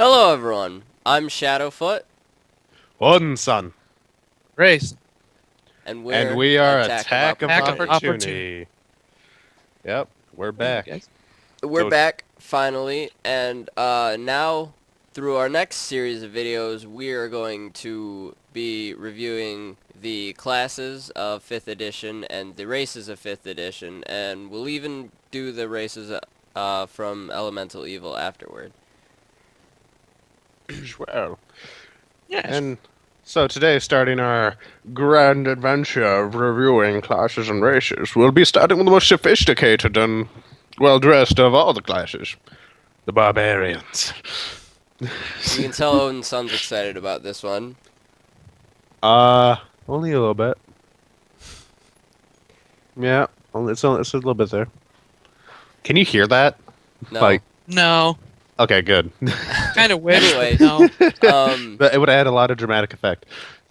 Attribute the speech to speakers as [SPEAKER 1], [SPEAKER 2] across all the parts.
[SPEAKER 1] Hello, everyone. I'm Shadowfoot,
[SPEAKER 2] One son.
[SPEAKER 3] Race.
[SPEAKER 1] and
[SPEAKER 2] And
[SPEAKER 1] we're
[SPEAKER 2] we are
[SPEAKER 1] Attack of
[SPEAKER 2] Attack of
[SPEAKER 3] Attack of
[SPEAKER 1] Opportunity.
[SPEAKER 3] Opportunity.
[SPEAKER 2] Opportunity. Yep, we're
[SPEAKER 3] Hey,
[SPEAKER 2] back.
[SPEAKER 3] guys.
[SPEAKER 1] We're
[SPEAKER 2] So,
[SPEAKER 1] back finally, and now through our next series of videos, we are going to be reviewing the classes of 5th edition and the races of 5th edition, and we'll even do the races from Elemental Evil afterward.
[SPEAKER 2] well,
[SPEAKER 3] Yes.
[SPEAKER 2] and so today, starting our grand adventure of reviewing classes and races, we'll be starting with the most sophisticated and well-dressed of all the classes, the Barbarians.
[SPEAKER 1] You can tell Odin's son's excited about this one.
[SPEAKER 2] Uh, only a little bit. Yeah, it's a little bit there. Can you hear that?
[SPEAKER 1] No.
[SPEAKER 2] Like,
[SPEAKER 3] No.
[SPEAKER 2] okay, good.
[SPEAKER 3] Kind of wish,
[SPEAKER 1] Anyway,
[SPEAKER 3] but no.
[SPEAKER 2] But it would add a lot of dramatic effect.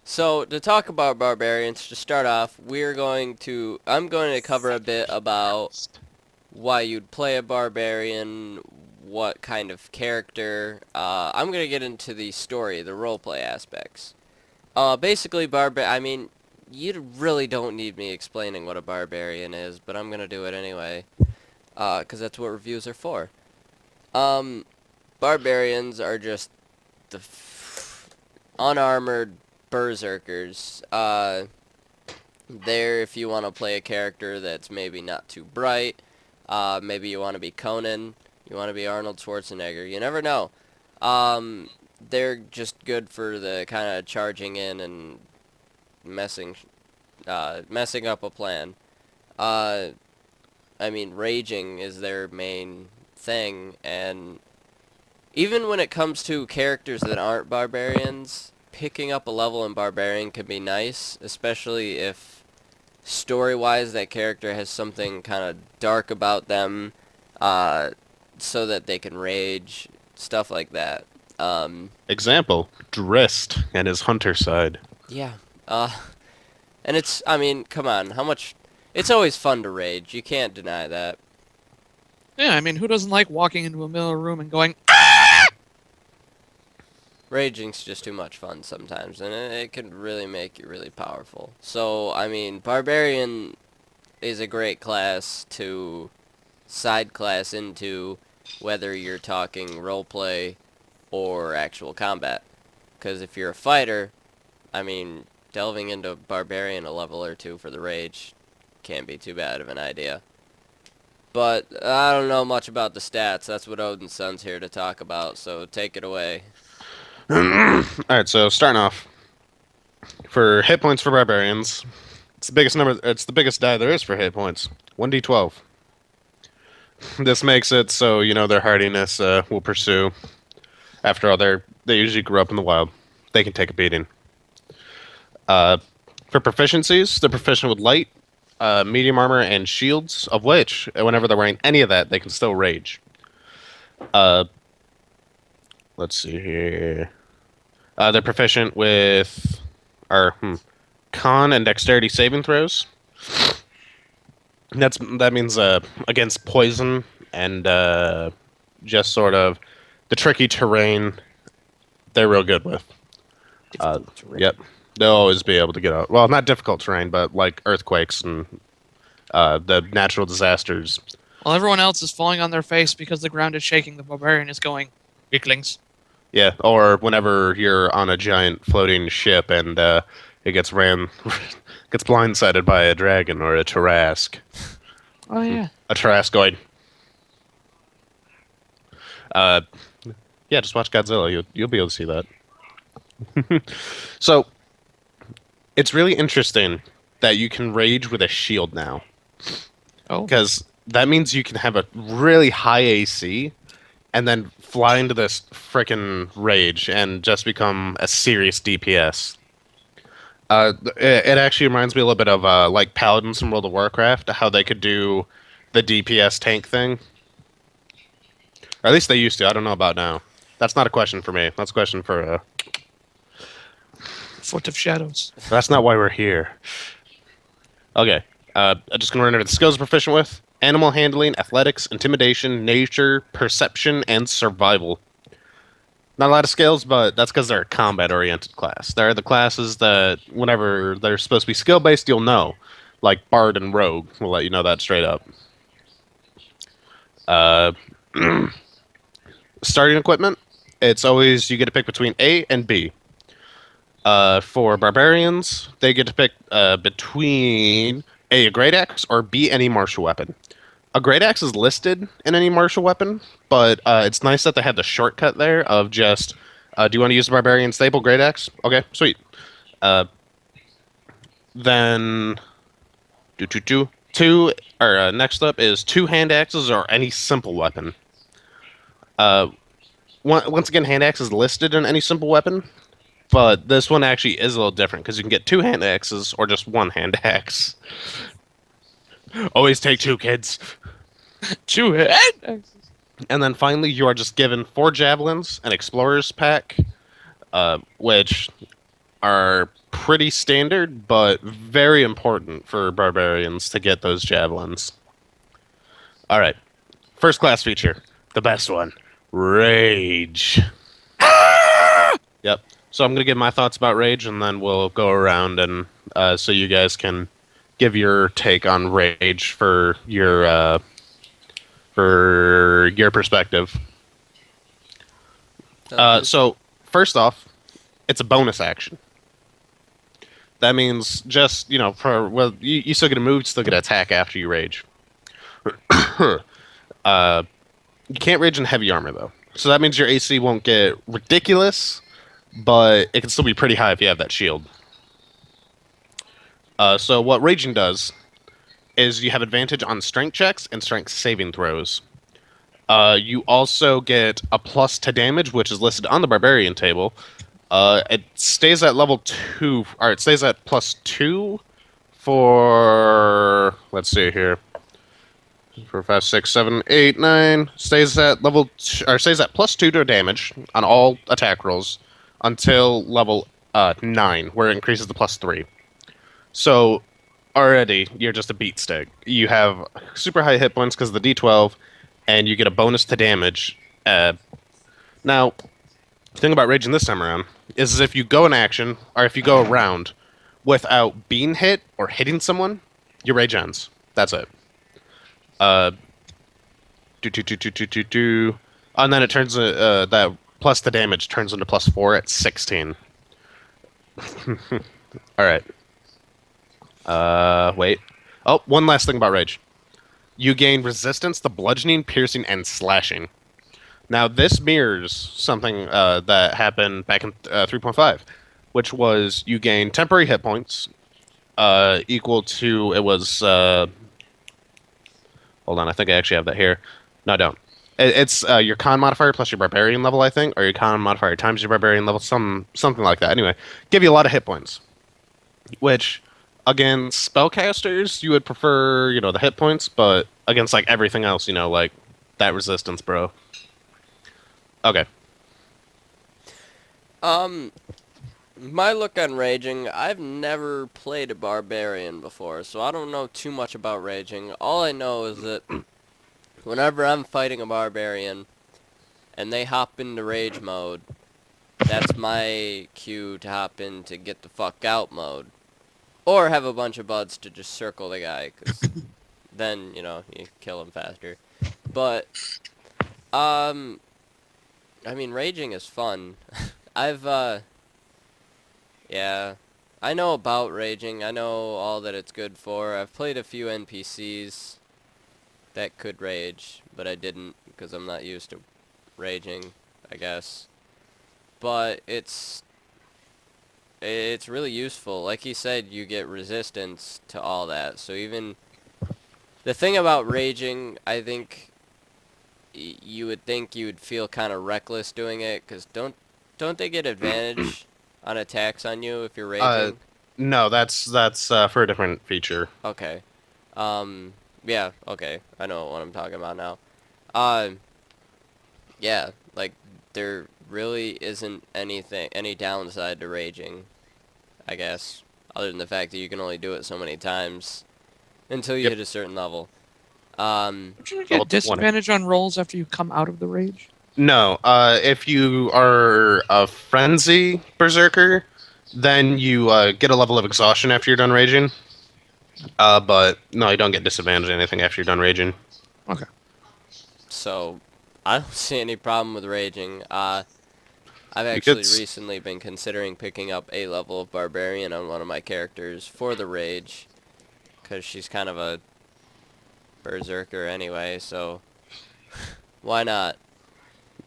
[SPEAKER 1] So to talk about barbarians, to start off, I'm going to cover a bit about why you'd play a barbarian, what kind of character. I'm going to get into the story, the roleplay aspects. Basically, you really don't need me explaining what a barbarian is, but I'm going to do it anyway, because that's what reviews are for. Barbarians are just the unarmored berserkers. There, if you want to play a character that's maybe not too bright, maybe you want to be Conan, you want to be Arnold Schwarzenegger, you never know. They're just good for the kind of charging in and messing up a plan. Raging is their main thing, and even when it comes to characters that aren't barbarians, picking up a level in Barbarian can be nice, especially if story-wise that character has something kind of dark about them, so that they can rage, stuff like that.
[SPEAKER 2] Example, Drist and his hunter side.
[SPEAKER 1] Yeah, and come on, it's always fun to rage, you can't deny that.
[SPEAKER 3] Yeah, I mean, who doesn't like walking into a middle of a room and going,
[SPEAKER 1] Raging's just too much fun sometimes, and it can really make you really powerful. So, Barbarian is a great class to side class into, whether you're talking roleplay or actual combat. Because if you're a fighter, delving into Barbarian a level or two for the rage can't be too bad of an idea. But I don't know much about the stats. That's what Odin's son's here to talk about, so take it away.
[SPEAKER 2] Alright, so starting off. For hit points for barbarians, it's the biggest die there is for hit points. 1d12. This makes it so, their hardiness will pursue. After all, they usually grew up in the wild. They can take a beating. For proficiencies, they're proficient with light, medium armor, and shields, of which, whenever they're wearing any of that, they can still rage. Let's see here. They're proficient with con and dexterity saving throws. That means against poison and just sort of the tricky terrain. They're real good with. Yep, they'll always be able to get out. Well, not difficult terrain, but like earthquakes and the natural disasters.
[SPEAKER 3] while everyone else is falling on their face because the ground is shaking, the barbarian is going, weaklings.
[SPEAKER 2] Yeah, or whenever you're on a giant floating ship and it gets gets blindsided by a dragon or a Tarrasque.
[SPEAKER 3] Oh, yeah.
[SPEAKER 2] A Tarrasque going. Yeah, just watch Godzilla. You'll be able to see that. So, it's really interesting that you can rage with a shield now.
[SPEAKER 3] Oh.
[SPEAKER 2] Because that means you can have a really high AC and then fly into this frickin' rage and just become a serious DPS. It actually reminds me a little bit of like Paladins from World of Warcraft, how they could do the DPS tank thing. Or at least they used to. I don't know about now. That's not a question for me. That's a question for...
[SPEAKER 3] Foot of Shadows.
[SPEAKER 2] That's not why we're here. Okay. I'm just going to run over the skills we're proficient with. Animal handling, athletics, intimidation, nature, perception, and survival. Not a lot of skills, but that's because they're a combat-oriented class. They're the classes that, whenever they're supposed to be skill-based, you'll know. Like Bard and Rogue will let you know that straight up. Uh, Starting equipment, it's always you get to pick between A and B. For barbarians, they get to pick between A, a great axe, or B, any martial weapon. A great axe is listed in any martial weapon, but it's nice that they have the shortcut there of just, do you want to use the barbarian staple great axe? Okay, sweet. Uh, then, two, or next up is two hand axes or any simple weapon. Uh, once again, hand axe is listed in any simple weapon, but this one actually is a little different because you can get two hand axes or just one hand axe. Always take two, kids.
[SPEAKER 3] Two hand axes.
[SPEAKER 2] And then finally, you are just given 4 javelins, an explorer's pack, which are pretty standard, but very important for barbarians to get those javelins. All right, first class feature, the best one, rage. Yep. So I'm gonna give my thoughts about rage, and then we'll go around and so you guys can give your take on rage for your perspective. So first off, it's a bonus action. That means just for you still get a move, you still get an attack after you rage. You can't rage in heavy armor though, so that means your AC won't get ridiculous, but it can still be pretty high if you have that shield. So what raging does is you have advantage on strength checks and strength saving throws. You also get a plus to damage, which is listed on the barbarian table. It stays at level 2, or it stays at +2 for, let's see here, 4, 5, 6, 7, 8, 9. Stays at stays at +2 to damage on all attack rolls until level 9, where it increases to +3. So already you're just a beat stick. You have super high hit points because of the D12, and you get a bonus to damage. Now, the thing about raging this time around is if you go in action, or if you go around without being hit or hitting someone, your rage ends. That's it. And then it turns that plus the damage turns into +4 at 16. All right. Wait. Oh, one last thing about rage. You gain resistance to bludgeoning, piercing, and slashing. Now, this mirrors something that happened back in 3.5, which was you gain temporary hit points equal to, it was, hold on, I think I actually have that here. No, I don't. It's your con modifier plus your barbarian level, I think, or your con modifier times your barbarian level, something like that. Anyway, give you a lot of hit points, which against spellcasters you would prefer, the hit points, but against like everything else, like that resistance, bro. Okay.
[SPEAKER 1] My look on raging, I've never played a barbarian before, so I don't know too much about raging. All I know is that whenever I'm fighting a barbarian and they hop into rage mode, that's my cue to hop into get the fuck out mode. Or have a bunch of buds to just circle the guy, because then, you kill him faster. But, I mean, raging is fun. Yeah, I know about raging. I know all that it's good for. I've played a few NPCs that could rage, but I didn't because I'm not used to raging, I guess. But it's really useful. Like he said, you get resistance to all that. So even the thing about raging, I think you would think you would feel kind of reckless doing it, because don't they get advantage on attacks on you if you're raging?
[SPEAKER 2] No, that's for a different feature.
[SPEAKER 1] Okay. Yeah, okay. I know what I'm talking about now. Yeah, like, there really isn't any downside to raging, I guess, other than the fact that you can only do it so many times until you hit a certain level.
[SPEAKER 3] Don't you get disadvantage on rolls after you come out of the rage?
[SPEAKER 2] No, if you are a frenzy berserker, then you get a level of exhaustion after you're done raging. But no, you don't get disadvantage or anything after you're done raging.
[SPEAKER 3] Okay.
[SPEAKER 1] So I don't see any problem with raging. I've
[SPEAKER 2] You could.
[SPEAKER 1] actually recently been considering picking up a level of Barbarian on one of my characters for the rage, because she's kind of a berserker anyway, so why not?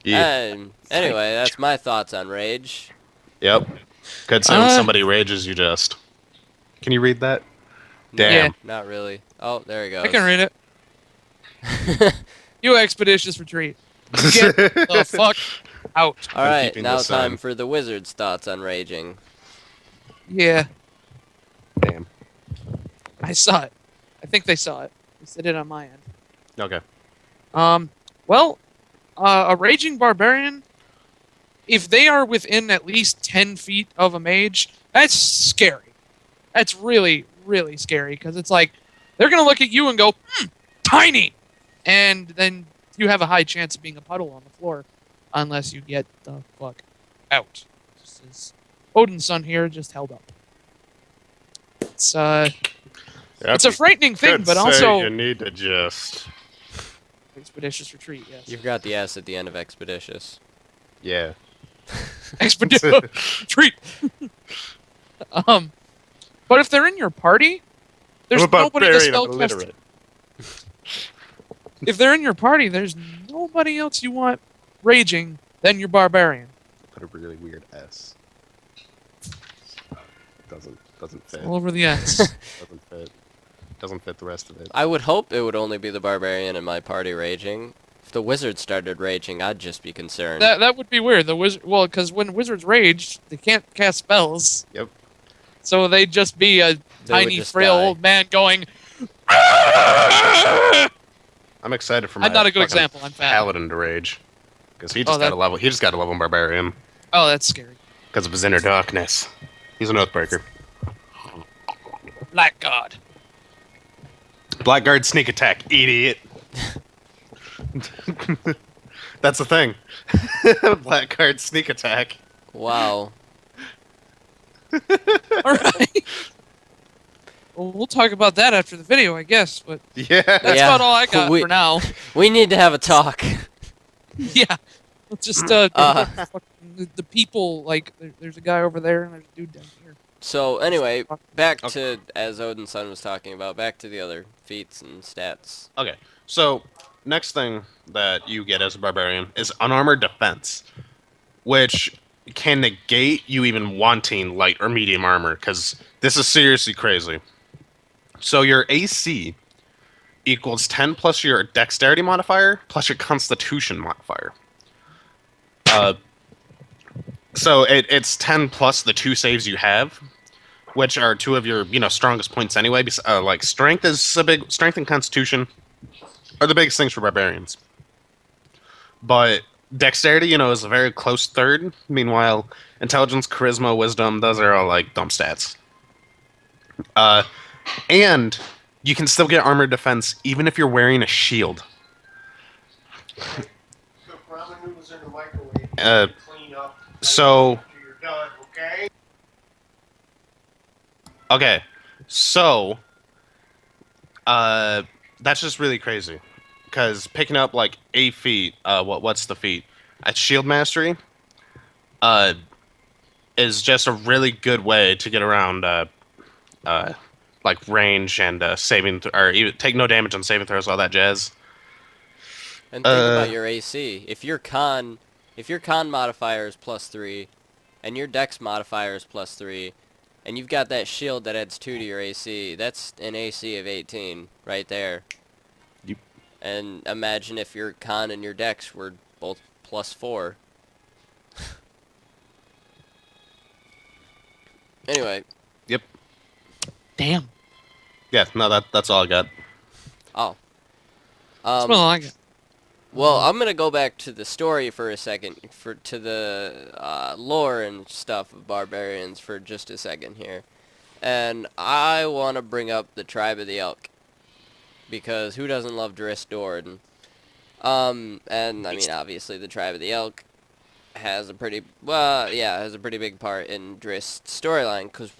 [SPEAKER 2] Yeah.
[SPEAKER 1] And anyway, that's my thoughts on rage.
[SPEAKER 2] Yep. Could say when
[SPEAKER 3] Uh,
[SPEAKER 2] somebody rages, you just. Can you read that?
[SPEAKER 1] No,
[SPEAKER 2] Damn.
[SPEAKER 1] not really. Oh, there he goes.
[SPEAKER 3] I can read it. You expeditious retreat. Get the fuck out.
[SPEAKER 1] Alright,
[SPEAKER 2] keeping
[SPEAKER 1] now
[SPEAKER 2] this
[SPEAKER 1] time
[SPEAKER 2] on.
[SPEAKER 1] for the wizard's thoughts on raging.
[SPEAKER 3] Yeah,
[SPEAKER 2] Damn.
[SPEAKER 3] I saw it. I think they saw it. They said it on my end.
[SPEAKER 2] Okay.
[SPEAKER 3] Well, a raging barbarian, if they are within at least 10 feet of a mage, that's scary. That's really, really scary, because it's like, they're going to look at you and go, tiny! And then you have a high chance of being a puddle on the floor, unless you get the fuck out. Just as Odin's son here just held up. It's it's a frightening thing, but also
[SPEAKER 2] you need to just.
[SPEAKER 3] expeditious retreat. Yes,
[SPEAKER 1] You've got the S at the end of expeditious.
[SPEAKER 2] Yeah.
[SPEAKER 3] expeditious retreat. But if they're in your party, there's
[SPEAKER 2] I'm a
[SPEAKER 3] nobody to
[SPEAKER 2] barbarian, I'm
[SPEAKER 3] spell cast.
[SPEAKER 2] illiterate.
[SPEAKER 3] If they're in your party, there's nobody else you want raging than your barbarian.
[SPEAKER 2] Put a really weird S. Doesn't fit.
[SPEAKER 3] All over the S.
[SPEAKER 2] Doesn't fit. Doesn't fit the rest of it.
[SPEAKER 1] I would hope it would only be the barbarian in my party raging. If the wizard started raging, I'd just be concerned.
[SPEAKER 3] That would be weird. The wizard, well, because when wizards rage, they can't cast spells.
[SPEAKER 2] Yep.
[SPEAKER 3] So they'd just be a
[SPEAKER 1] They would
[SPEAKER 3] tiny,
[SPEAKER 1] just
[SPEAKER 3] frail
[SPEAKER 1] die.
[SPEAKER 3] old man going.
[SPEAKER 2] I'm excited for my
[SPEAKER 3] I'm not a good
[SPEAKER 2] fucking
[SPEAKER 3] example. I'm fat.
[SPEAKER 2] paladin to rage. Because he just
[SPEAKER 3] Oh, that-
[SPEAKER 2] got a level. He just got a level barbarian
[SPEAKER 3] Oh, that's scary.
[SPEAKER 2] because of his inner darkness. He's an oathbreaker.
[SPEAKER 3] Black God.
[SPEAKER 2] Blackguard sneak attack, idiot. That's the thing. Blackguard sneak attack.
[SPEAKER 1] Wow.
[SPEAKER 3] All right. Well, we'll talk about that after the video, I guess. But
[SPEAKER 2] Yeah.
[SPEAKER 3] that's
[SPEAKER 1] Yeah.
[SPEAKER 3] about all I got
[SPEAKER 1] We-
[SPEAKER 3] for now.
[SPEAKER 1] We need to have a talk.
[SPEAKER 3] Yeah. Let's just the people like there's a guy over there and there's a dude down here.
[SPEAKER 1] So anyway, back
[SPEAKER 2] Okay.
[SPEAKER 1] to, as Odin's son was talking about, back to the other feats and stats.
[SPEAKER 2] Okay, so next thing that you get as a barbarian is unarmored defense, which can negate you even wanting light or medium armor, because this is seriously crazy. So your AC equals 10 plus your dexterity modifier plus your constitution modifier. So it's 10 plus the 2 saves you have, which are 2 of your strongest points anyway. Like strength and constitution are the biggest things for barbarians. But dexterity, is a very close third. Meanwhile, intelligence, charisma, wisdom, those are all like dumb stats. And you can still get armored defense even if you're wearing a shield.
[SPEAKER 4] Cook ramen noodles in the microwave. Clean up.
[SPEAKER 2] So
[SPEAKER 4] After you're done, okay?
[SPEAKER 2] Okay, so that's just really crazy, because picking up like a feat, what's the feat? At shield mastery, is just a really good way to get around like range and saving or even take no damage on saving throws, all that jazz.
[SPEAKER 1] And think about your AC. If your con modifier is +3, and your dex modifier is +3, and you've got that shield that adds 2 to your AC, that's an AC of 18 right there.
[SPEAKER 2] Yep.
[SPEAKER 1] And imagine if your con and your dex were both +4. Anyway.
[SPEAKER 2] Yep.
[SPEAKER 3] Damn.
[SPEAKER 2] Yeah. No, that's all I got.
[SPEAKER 1] Oh.
[SPEAKER 3] That's all I got.
[SPEAKER 1] Well, I'm gonna go back to the story for a second, to the lore and stuff of barbarians for just a second here, and I want to bring up the tribe of the Elk, because who doesn't love Dris Doran? And I mean, obviously, the Tribe of the Elk has a pretty has a pretty big part in Drist's storyline because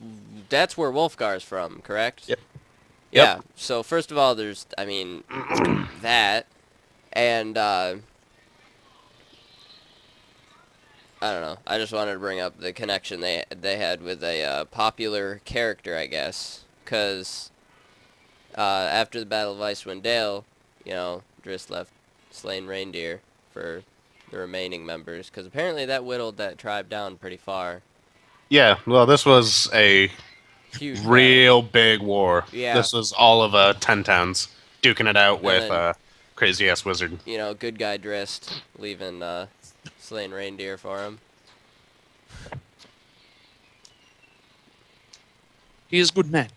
[SPEAKER 1] that's where Wolfgar's from, correct?
[SPEAKER 2] Yep.
[SPEAKER 1] Yeah. So first of all, there's I mean that, and I don't know. I just wanted to bring up the connection they had with a popular character, I guess, because after the Battle of Icewind Dale, you know, Drist left slain reindeer for the remaining members, because apparently that whittled that tribe down pretty far.
[SPEAKER 2] Yeah, well, this was a
[SPEAKER 1] Huge battle.
[SPEAKER 2] real big war.
[SPEAKER 1] Yeah.
[SPEAKER 2] This was all of 10 towns duking it out with
[SPEAKER 1] then-
[SPEAKER 2] crazy ass wizard.
[SPEAKER 1] You know, good guy Drist leaving slain reindeer for him.
[SPEAKER 3] He is good man.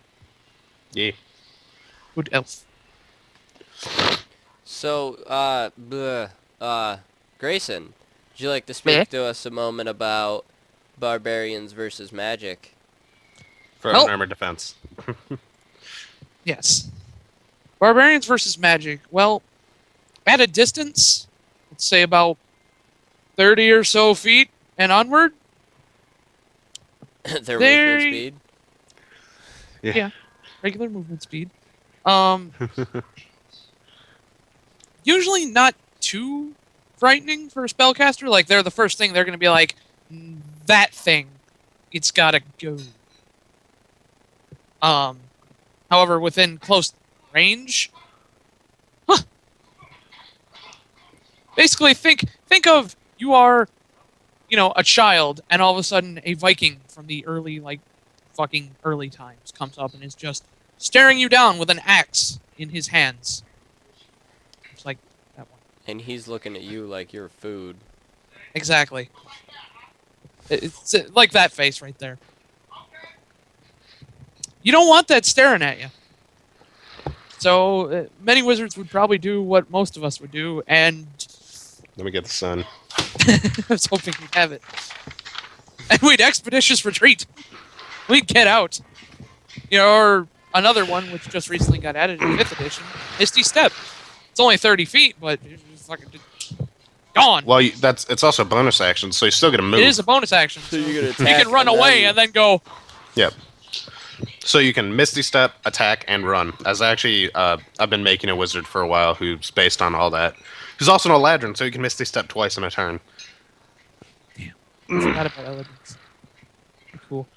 [SPEAKER 2] Yeah.
[SPEAKER 3] Good elf.
[SPEAKER 1] So, Grayson, would you like to speak to us a moment about barbarians versus magic?
[SPEAKER 2] For
[SPEAKER 3] Well-
[SPEAKER 2] an armored defense.
[SPEAKER 3] Yes. Barbarians versus magic. Well, at a distance, let's say about 30 or so feet and onward,
[SPEAKER 1] Their
[SPEAKER 3] They-
[SPEAKER 1] movement speed?
[SPEAKER 3] regular movement speed. Usually not too frightening for a spellcaster. Like, they're the first thing they're going to be like, that thing, it's got to go. However, within close range, basically think of you are, you know, a child, and all of a sudden a Viking from the fucking early times comes up and is just staring you down with an axe in his hands. It's like that one.
[SPEAKER 1] And he's looking at you like you're food.
[SPEAKER 3] Exactly. It's like that face right there. You don't want that staring at you. So many wizards would probably do what most of us would do, and
[SPEAKER 2] Let me get the sun.
[SPEAKER 3] I was hoping we'd have it. And we'd expeditious retreat. We'd get out. You know, or another one which just recently got added in 5th edition, Misty Step. It's only 30 feet, but it's fucking gone.
[SPEAKER 2] Well, it's also a bonus action, so you still get a move.
[SPEAKER 3] It is a bonus action.
[SPEAKER 1] So you
[SPEAKER 3] You
[SPEAKER 1] can attack
[SPEAKER 3] can run
[SPEAKER 1] and
[SPEAKER 3] away
[SPEAKER 1] then-
[SPEAKER 3] and then go.
[SPEAKER 2] Yep. So you can Misty Step, attack, and run. As actually, I've been making a wizard for a while who's based on all that. Who's also an Eladrin, so you can Misty Step twice in a turn.
[SPEAKER 3] I forgot about elegance. Cool.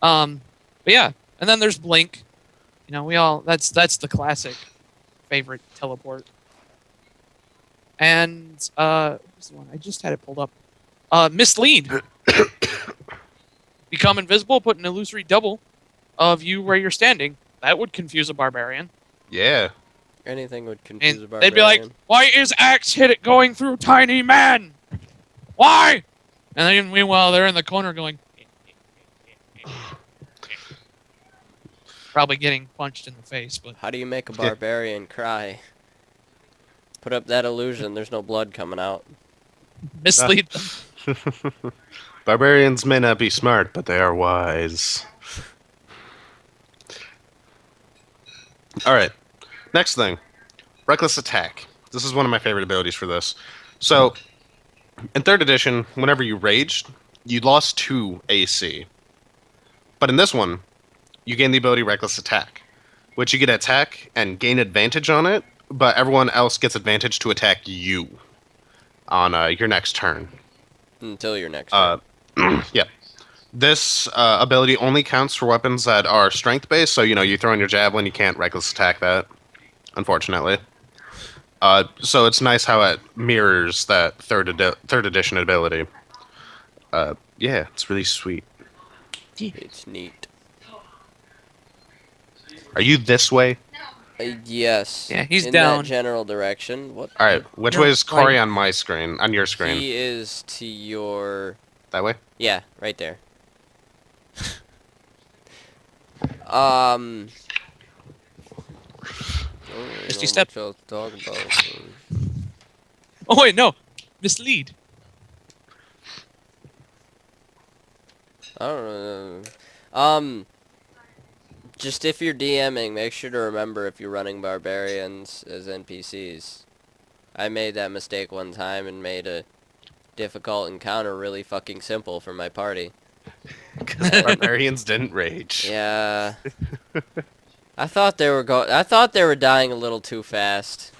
[SPEAKER 3] But yeah, and then there's Blink. You know, that's the classic favorite teleport. And what's the one? I just had it pulled up. Mislead. Become invisible, put an illusory double of you where you're standing. That would confuse a barbarian.
[SPEAKER 2] Yeah.
[SPEAKER 1] Anything would confuse a
[SPEAKER 3] And
[SPEAKER 1] barbarian.
[SPEAKER 3] they'd be like, "Why is axe hit going through tiny man? Why?" And then meanwhile they're in the corner going, probably getting punched in the face. But
[SPEAKER 1] how do you make a barbarian cry? Put up that illusion. There's no blood coming out.
[SPEAKER 3] mislead them.
[SPEAKER 2] Barbarians may not be smart, but they are wise. Alright. Next thing. Reckless Attack. This is one of my favorite abilities for this. So, in 3rd edition, whenever you raged, you lost 2 AC. But in this one, you gain the ability Reckless Attack, which you get attack and gain advantage on it, but everyone else gets advantage to attack you on your next turn.
[SPEAKER 1] Until your next turn.
[SPEAKER 2] Yeah. This ability only counts for weapons that are strength-based, so, you know, you throw in your javelin, you can't reckless attack that, unfortunately. So it's nice how it mirrors that third edition ability. Yeah, it's really sweet.
[SPEAKER 1] It's neat.
[SPEAKER 2] Are you this way?
[SPEAKER 1] Yes.
[SPEAKER 3] Yeah, he's
[SPEAKER 1] in
[SPEAKER 3] down.
[SPEAKER 1] that general direction. What?
[SPEAKER 2] Alright, which
[SPEAKER 3] You're
[SPEAKER 2] way is Corey
[SPEAKER 3] right.
[SPEAKER 2] on my screen? On your screen?
[SPEAKER 1] He is to your.
[SPEAKER 2] That way?
[SPEAKER 1] Yeah, right there. Oh,
[SPEAKER 3] Misty
[SPEAKER 1] not
[SPEAKER 3] Step.
[SPEAKER 1] much else to talk about.
[SPEAKER 3] Oh wait, no, mislead.
[SPEAKER 1] I don't know. Just if you're DMing, make sure to remember if you're running barbarians as NPCs. I made that mistake one time and made a difficult encounter really fucking simple for my party.
[SPEAKER 2] Because
[SPEAKER 1] And-
[SPEAKER 2] barbarians didn't rage.
[SPEAKER 1] Yeah. I thought they were dying a little too fast.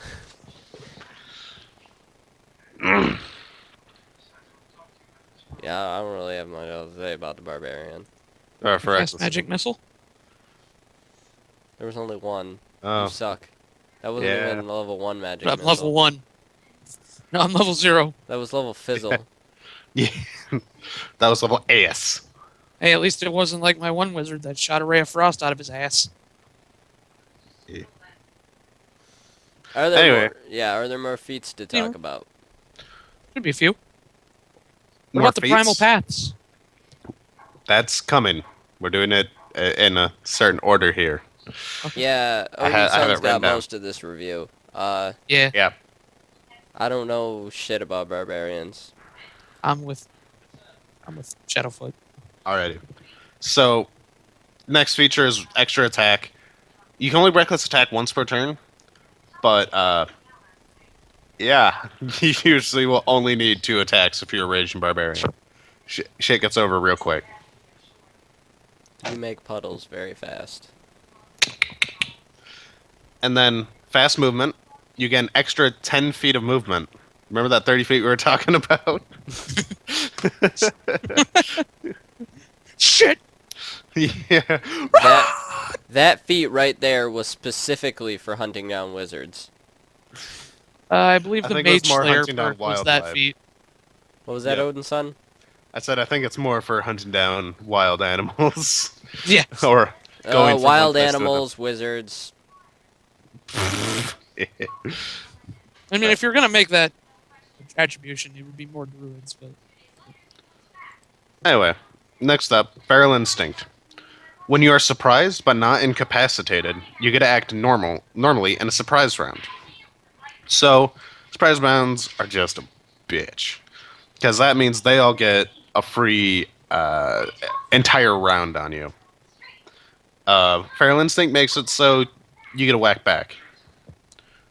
[SPEAKER 1] Yeah, I don't really have much else to say about the barbarian.
[SPEAKER 2] For
[SPEAKER 3] Fast magic missile.
[SPEAKER 1] There was only one. You
[SPEAKER 2] Oh,
[SPEAKER 1] suck. That wasn't
[SPEAKER 2] Yeah.
[SPEAKER 1] even level 1 magic
[SPEAKER 3] But I'm
[SPEAKER 1] missile.
[SPEAKER 3] level 1. No, I'm level 0.
[SPEAKER 1] That was level fizzle.
[SPEAKER 2] yeah. That was level AS.
[SPEAKER 3] Hey, at least it wasn't like my one wizard that shot a ray of frost out of his ass.
[SPEAKER 1] Are there
[SPEAKER 2] Anyway.
[SPEAKER 1] are there more feats to talk about?
[SPEAKER 3] Could be a few. What
[SPEAKER 2] More
[SPEAKER 3] about the
[SPEAKER 2] feats?
[SPEAKER 3] primal paths?
[SPEAKER 2] That's coming. We're doing it in a certain order here.
[SPEAKER 1] Yeah,
[SPEAKER 2] I
[SPEAKER 1] Odin
[SPEAKER 2] have it
[SPEAKER 1] Sun's
[SPEAKER 2] written
[SPEAKER 1] got
[SPEAKER 2] down.
[SPEAKER 1] most of this review.
[SPEAKER 3] Yeah,
[SPEAKER 2] Yeah.
[SPEAKER 1] I don't know shit about barbarians.
[SPEAKER 3] I'm with Shadowfoot.
[SPEAKER 2] Alrighty. So, next feature is extra attack. You can only reckless attack once per turn, but yeah, you usually will only need 2 attacks if you're a raging barbarian. Shit gets over real quick.
[SPEAKER 1] You make puddles very fast.
[SPEAKER 2] And then fast movement. You get an extra 10 feet of movement. Remember that 30 feet we were talking about?
[SPEAKER 3] Shit!
[SPEAKER 2] Yeah.
[SPEAKER 1] That feat right there was specifically for hunting down wizards.
[SPEAKER 3] I believe
[SPEAKER 2] I
[SPEAKER 3] the
[SPEAKER 2] think it was
[SPEAKER 3] Mage
[SPEAKER 2] more
[SPEAKER 3] Slayer
[SPEAKER 2] hunting down
[SPEAKER 3] perk was that
[SPEAKER 2] wildlife.
[SPEAKER 3] feat.
[SPEAKER 1] What was that,
[SPEAKER 2] Yeah.
[SPEAKER 1] Odin Sun?
[SPEAKER 2] I said I think it's more for hunting down wild animals.
[SPEAKER 3] Yeah.
[SPEAKER 2] Or going from
[SPEAKER 1] Wild
[SPEAKER 2] one place to
[SPEAKER 1] animals, wizards.
[SPEAKER 2] another.
[SPEAKER 3] I mean, if you're gonna make that attribution, it would be more druids, but
[SPEAKER 2] Anyway, next up, Feral Instinct. When you are surprised but not incapacitated, you get to act normally in a surprise round. So, surprise rounds are just a bitch. Because that means they all get a free entire round on you. Feral Instinct makes it so you get a whack back.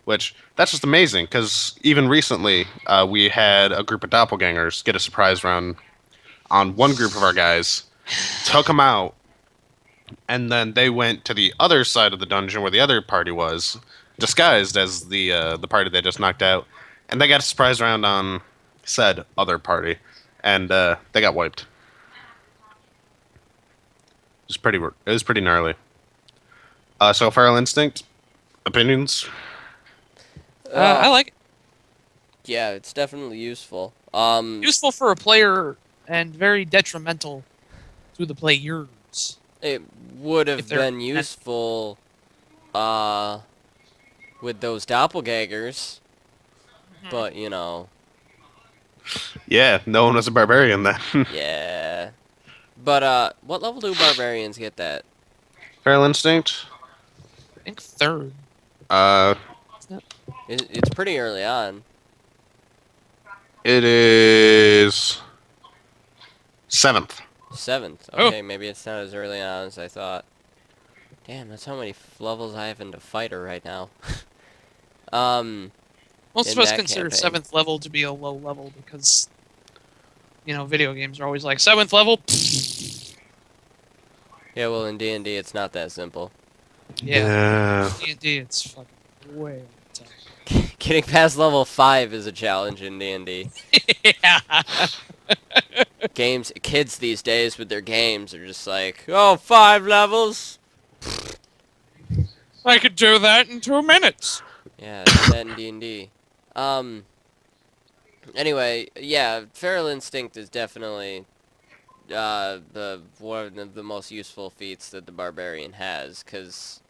[SPEAKER 2] Which, that's just amazing, because even recently, we had a group of doppelgangers get a surprise round on one group of our guys, took them out, and then they went to the other side of the dungeon where the other party was, disguised as the party they just knocked out, and they got a surprise round on said other party, and they got wiped. It was pretty gnarly. So Feral Instinct, opinions?
[SPEAKER 3] I like it.
[SPEAKER 1] Yeah, it's definitely useful.
[SPEAKER 3] Useful for a player and very detrimental to the players.
[SPEAKER 1] It would have
[SPEAKER 3] If they're-
[SPEAKER 1] been useful, with those doppelgangers, but you know,
[SPEAKER 2] Yeah, no one was a barbarian then.
[SPEAKER 1] yeah. But what level do barbarians get that?
[SPEAKER 2] Feral Instinct?
[SPEAKER 3] I think 3rd.
[SPEAKER 1] It's pretty early on.
[SPEAKER 2] It is 7th.
[SPEAKER 1] 7th.
[SPEAKER 3] Oh.
[SPEAKER 1] Okay, maybe it's not as early on as I thought. Damn, that's how many levels I have into fighter right now.
[SPEAKER 3] Most
[SPEAKER 1] In
[SPEAKER 3] of us
[SPEAKER 1] that
[SPEAKER 3] consider
[SPEAKER 1] campaign.
[SPEAKER 3] 7th level to be a low level because, video games are always like 7th level.
[SPEAKER 1] Yeah, well, in D&D, it's not that simple.
[SPEAKER 3] Yeah, D&D, it's fucking way over the top.
[SPEAKER 1] Getting past level 5 is a challenge in D&D.
[SPEAKER 3] Yeah.
[SPEAKER 1] Kids these days with their games are just like, oh, 5 levels?
[SPEAKER 3] I could do that in 2 minutes.
[SPEAKER 1] Yeah, do that in D&D. Anyway, yeah, Feral Instinct is definitely one of the most useful feats that the Barbarian has, because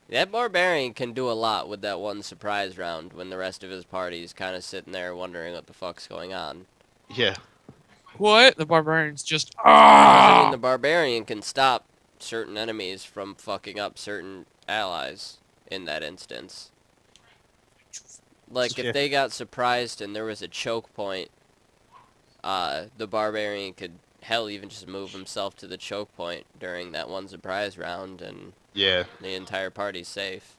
[SPEAKER 1] that Barbarian can do a lot with that one surprise round when the rest of his party's kind of sitting there wondering what the fuck's going on.
[SPEAKER 2] Yeah.
[SPEAKER 3] What? The barbarians just
[SPEAKER 1] I mean, the Barbarian can stop certain enemies from fucking up certain allies in that instance. Like,
[SPEAKER 2] Yeah.
[SPEAKER 1] if they got surprised and there was a choke point, the Barbarian could, hell, even just move himself to the choke point during that one surprise round, and
[SPEAKER 2] Yeah.
[SPEAKER 1] the entire party's safe.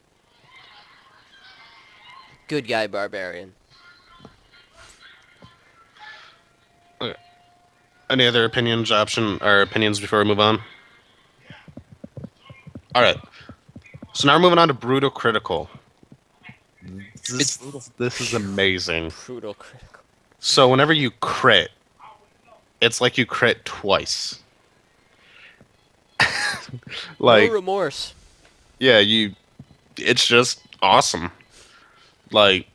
[SPEAKER 1] Good guy, Barbarian.
[SPEAKER 2] Any other opinions before we move on? All right. So now we're moving on to brutal critical.
[SPEAKER 3] It's brutal.
[SPEAKER 2] This is amazing.
[SPEAKER 1] Brutal critical.
[SPEAKER 2] So whenever you crit, it's like you crit twice. Like,
[SPEAKER 1] No remorse.
[SPEAKER 2] yeah, it's just awesome. Like,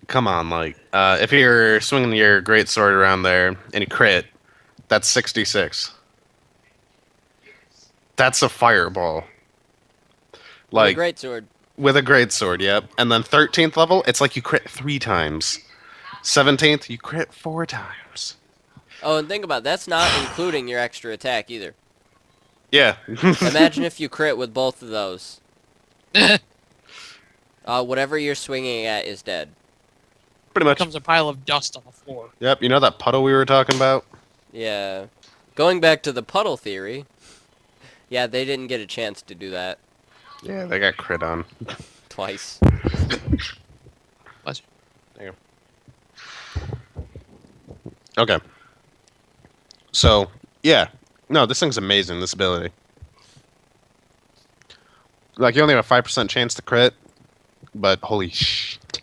[SPEAKER 2] come on, like, if you're swinging your great sword around there and you crit, that's 66. That's a fireball. Like,
[SPEAKER 1] Great sword.
[SPEAKER 2] with a great sword, yep. And then 13th level, it's like you crit 3 times. 17th, you crit 4 times.
[SPEAKER 1] Oh, and think about it, that's not including your extra attack either.
[SPEAKER 2] Yeah.
[SPEAKER 1] Imagine if you crit with both of those. Whatever you're swinging at is dead.
[SPEAKER 2] Pretty much.
[SPEAKER 3] Becomes a pile of dust on the floor.
[SPEAKER 2] Yep, you know that puddle we were talking about?
[SPEAKER 1] Yeah. Going back to the puddle theory. Yeah, they didn't get a chance to do that
[SPEAKER 2] Yeah, they got crit on.
[SPEAKER 1] twice.
[SPEAKER 3] Bless
[SPEAKER 2] There you go. Okay. So, yeah. No, this thing's amazing, this ability. Like, you only have a 5% chance to crit, but holy shit.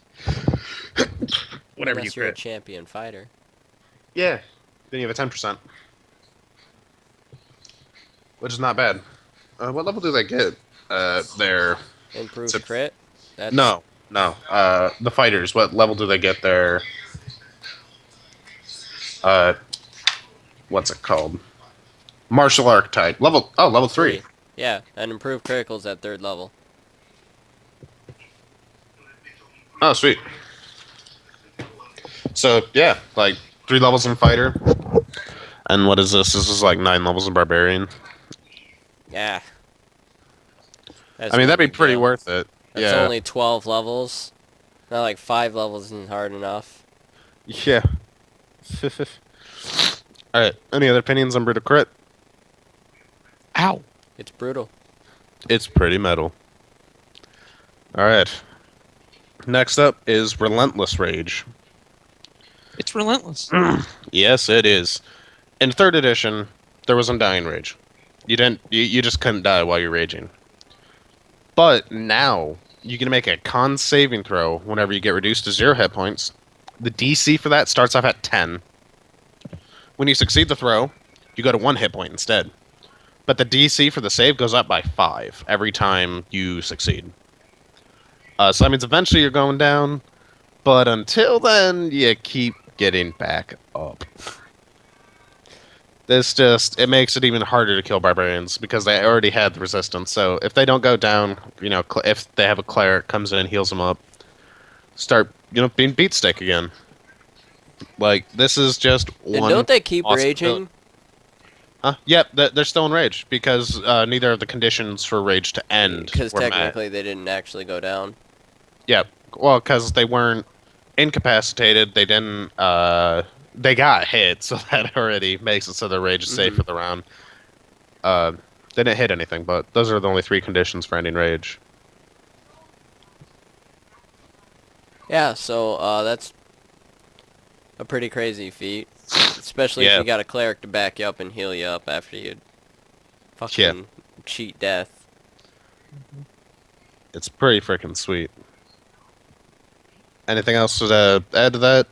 [SPEAKER 2] Whatever
[SPEAKER 1] Unless
[SPEAKER 2] you
[SPEAKER 1] you're a
[SPEAKER 2] crit.
[SPEAKER 1] champion fighter.
[SPEAKER 2] Yeah. Then you have a 10%. Which is not bad. What level do they get? Their...
[SPEAKER 1] Improved
[SPEAKER 2] So-
[SPEAKER 1] crit? That's
[SPEAKER 2] No. The fighters, what level do they get their... what's it called? Martial archetype. Level 3.
[SPEAKER 1] Yeah, and improved criticals at 3rd level.
[SPEAKER 2] Oh, sweet. So, yeah, like 3 levels in fighter. And what is this? This is like 9 levels in barbarian.
[SPEAKER 1] Yeah. That's
[SPEAKER 2] I mean,
[SPEAKER 1] no
[SPEAKER 2] that'd be
[SPEAKER 1] big
[SPEAKER 2] pretty
[SPEAKER 1] deal.
[SPEAKER 2] worth it.
[SPEAKER 1] That's
[SPEAKER 2] Yeah.
[SPEAKER 1] only 12 levels. Not like 5 levels isn't hard enough.
[SPEAKER 2] Yeah. Alright, any other opinions on Brutal Crit?
[SPEAKER 3] Ow.
[SPEAKER 1] It's brutal.
[SPEAKER 2] It's pretty metal. Alright. Next up is Relentless Rage.
[SPEAKER 3] It's relentless.
[SPEAKER 2] Yes, it is. In 3rd edition, there was Undying Rage. You just couldn't die while you're raging. But now, you can make a con saving throw whenever you get reduced to 0 hit points. The DC for that starts off at 10. When you succeed the throw, you go to 1 hit point instead. But the DC for the save goes up by 5 every time you succeed. So that means eventually you're going down, but until then, you keep getting back up. It makes it even harder to kill barbarians because they already had the resistance. So if they don't go down, if they have a cleric comes in, heals them up, start, being beat stick again. Like, this is just
[SPEAKER 1] And
[SPEAKER 2] one.
[SPEAKER 1] don't they keep
[SPEAKER 2] awesome
[SPEAKER 1] raging?
[SPEAKER 2] Huh? Yep, they're still in rage because neither of the conditions for rage to end
[SPEAKER 1] Because
[SPEAKER 2] were met.
[SPEAKER 1] technically they didn't actually go down.
[SPEAKER 2] Yeah, well, because they weren't incapacitated, they didn't. They got hit, so that already makes it so their rage is safe for the round. They didn't hit anything, but those are the only 3 conditions for ending rage.
[SPEAKER 1] Yeah, so that's a pretty crazy feat. Especially
[SPEAKER 2] Yeah.
[SPEAKER 1] if you got a cleric to back you up and heal you up after you fucking cheat death.
[SPEAKER 2] It's pretty freaking sweet. Anything else to add to that?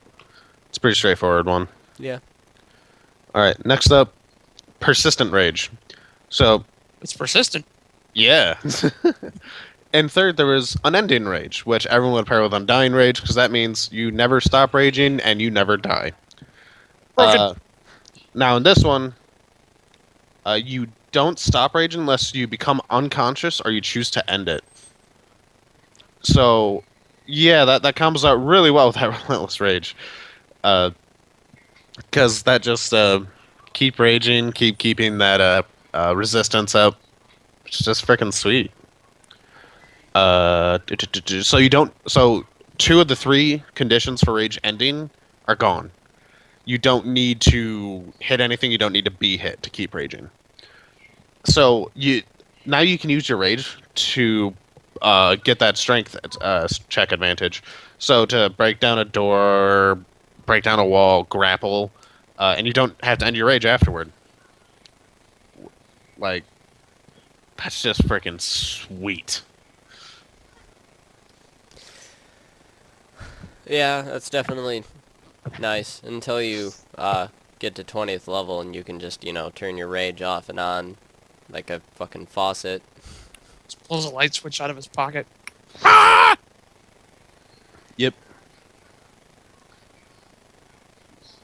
[SPEAKER 2] It's a pretty straightforward one.
[SPEAKER 1] Yeah.
[SPEAKER 2] Alright, next up, Persistent Rage. So,
[SPEAKER 3] It's persistent.
[SPEAKER 2] yeah. And 3rd, there was Unending Rage, which everyone would pair with Undying Rage, because that means you never stop raging and you never die.
[SPEAKER 3] Perfect.
[SPEAKER 2] Now, in this one, you don't stop raging unless you become unconscious or you choose to end it. So, yeah, that combos out really well with that Relentless Rage. Because that just keep raging, keeping that resistance up. It's just freaking sweet. So you don't. So 2 of the 3 conditions for rage ending are gone. You don't need to hit anything. You don't need to be hit to keep raging. So now you can use your rage to get that strength check advantage. So to break down a door, break down a wall, grapple, and you don't have to end your rage afterward. Like, that's just freaking sweet.
[SPEAKER 1] Yeah, that's definitely nice until you get to 20th level and you can just, you know, turn your rage off and on like a fucking faucet.
[SPEAKER 3] Just pulls a light switch out of his pocket.
[SPEAKER 2] Yep.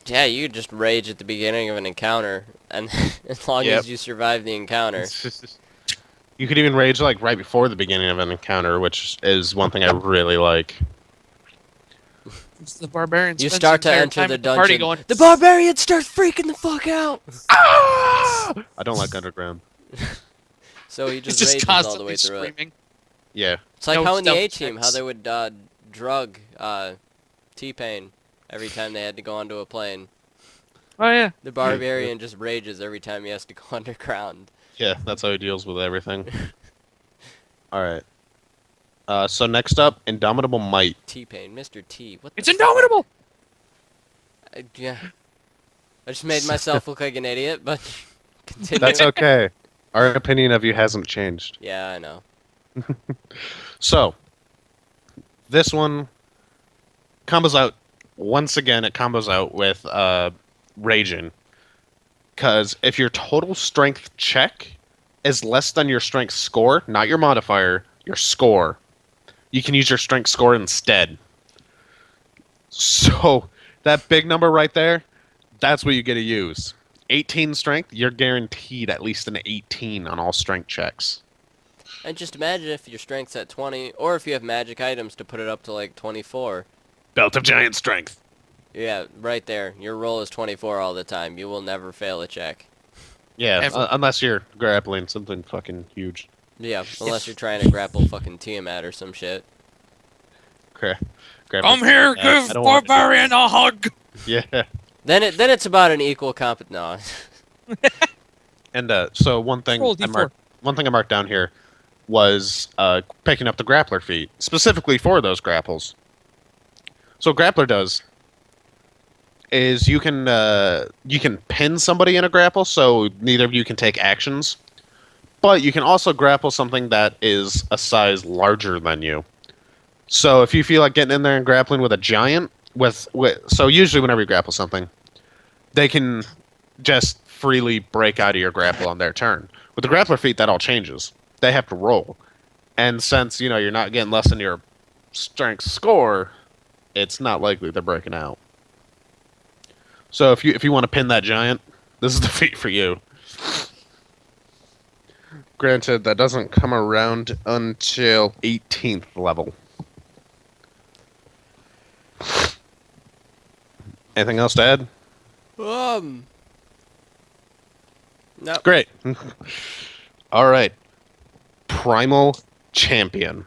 [SPEAKER 1] Yeah, you could just rage at the beginning of an encounter, and as long
[SPEAKER 2] Yep.
[SPEAKER 1] as you survive the encounter.
[SPEAKER 2] You could even rage like right before the beginning of an encounter, which is one thing I really like.
[SPEAKER 3] It's the barbarian.
[SPEAKER 1] You
[SPEAKER 3] spends
[SPEAKER 1] start
[SPEAKER 3] the
[SPEAKER 1] to
[SPEAKER 3] entire
[SPEAKER 1] enter
[SPEAKER 3] time
[SPEAKER 1] the
[SPEAKER 3] at party
[SPEAKER 1] dungeon.
[SPEAKER 3] going,
[SPEAKER 1] The barbarian starts freaking the fuck out!
[SPEAKER 2] I don't like underground.
[SPEAKER 1] So he
[SPEAKER 3] He's
[SPEAKER 1] just
[SPEAKER 3] just
[SPEAKER 1] rages all the way
[SPEAKER 3] constantly
[SPEAKER 1] through it.
[SPEAKER 3] screaming.
[SPEAKER 2] Yeah.
[SPEAKER 1] It's like
[SPEAKER 3] No
[SPEAKER 1] how in the
[SPEAKER 3] stealth
[SPEAKER 1] A-Team, how
[SPEAKER 3] checks.
[SPEAKER 1] they would drug T-Pain every time they had to go onto a plane.
[SPEAKER 3] Oh yeah.
[SPEAKER 1] The barbarian just rages every time he has to go underground.
[SPEAKER 2] Yeah, that's how he deals with everything. Alright. So next up, Indomitable Might.
[SPEAKER 1] T-Pain, Mr. T. What
[SPEAKER 3] It's
[SPEAKER 1] the
[SPEAKER 3] indomitable.
[SPEAKER 1] yeah. I just made myself look like an idiot, but continue.
[SPEAKER 2] That's okay. Our opinion of you hasn't changed.
[SPEAKER 1] Yeah, I know.
[SPEAKER 2] So, this one combos out, once again, it combos out with Raging. Because if your total strength check is less than your strength score, not your modifier, your score, you can use your strength score instead. So, that big number right there, that's what you get to use. 18 strength, you're guaranteed at least an 18 on all strength checks.
[SPEAKER 1] And just imagine if your strength's at 20, or if you have magic items to put it up to like 24.
[SPEAKER 2] Belt of Giant Strength.
[SPEAKER 1] Yeah, right there. Your roll is 24 all the time. You will never fail a check.
[SPEAKER 2] Yeah,
[SPEAKER 3] Ever.
[SPEAKER 2] unless you're grappling something fucking huge.
[SPEAKER 1] Yeah, unless you're trying to grapple fucking Tiamat or some shit.
[SPEAKER 3] Come here,
[SPEAKER 2] I
[SPEAKER 3] give
[SPEAKER 2] don't want to do
[SPEAKER 3] barbarian a hug.
[SPEAKER 2] Yeah.
[SPEAKER 1] Then it's about an equal no.
[SPEAKER 2] And so one thing
[SPEAKER 3] Roll
[SPEAKER 2] I
[SPEAKER 3] D4.
[SPEAKER 2] marked down here was picking up the grappler feat, specifically for those grapples. So what grappler does is you can pin somebody in a grapple, so neither of you can take actions, but you can also grapple something that is a size larger than you. So if you feel like getting in there and grappling with a giant, so usually whenever you grapple something, they can just freely break out of your grapple on their turn. With the grappler feat, that all changes. They have to roll. And since, you're not getting less than your strength score, it's not likely they're breaking out. So if you want to pin that giant, this is the feat for you. Granted, that doesn't come around until 18th level. Anything else to add?
[SPEAKER 1] No.
[SPEAKER 2] Great. All right. Primal Champion.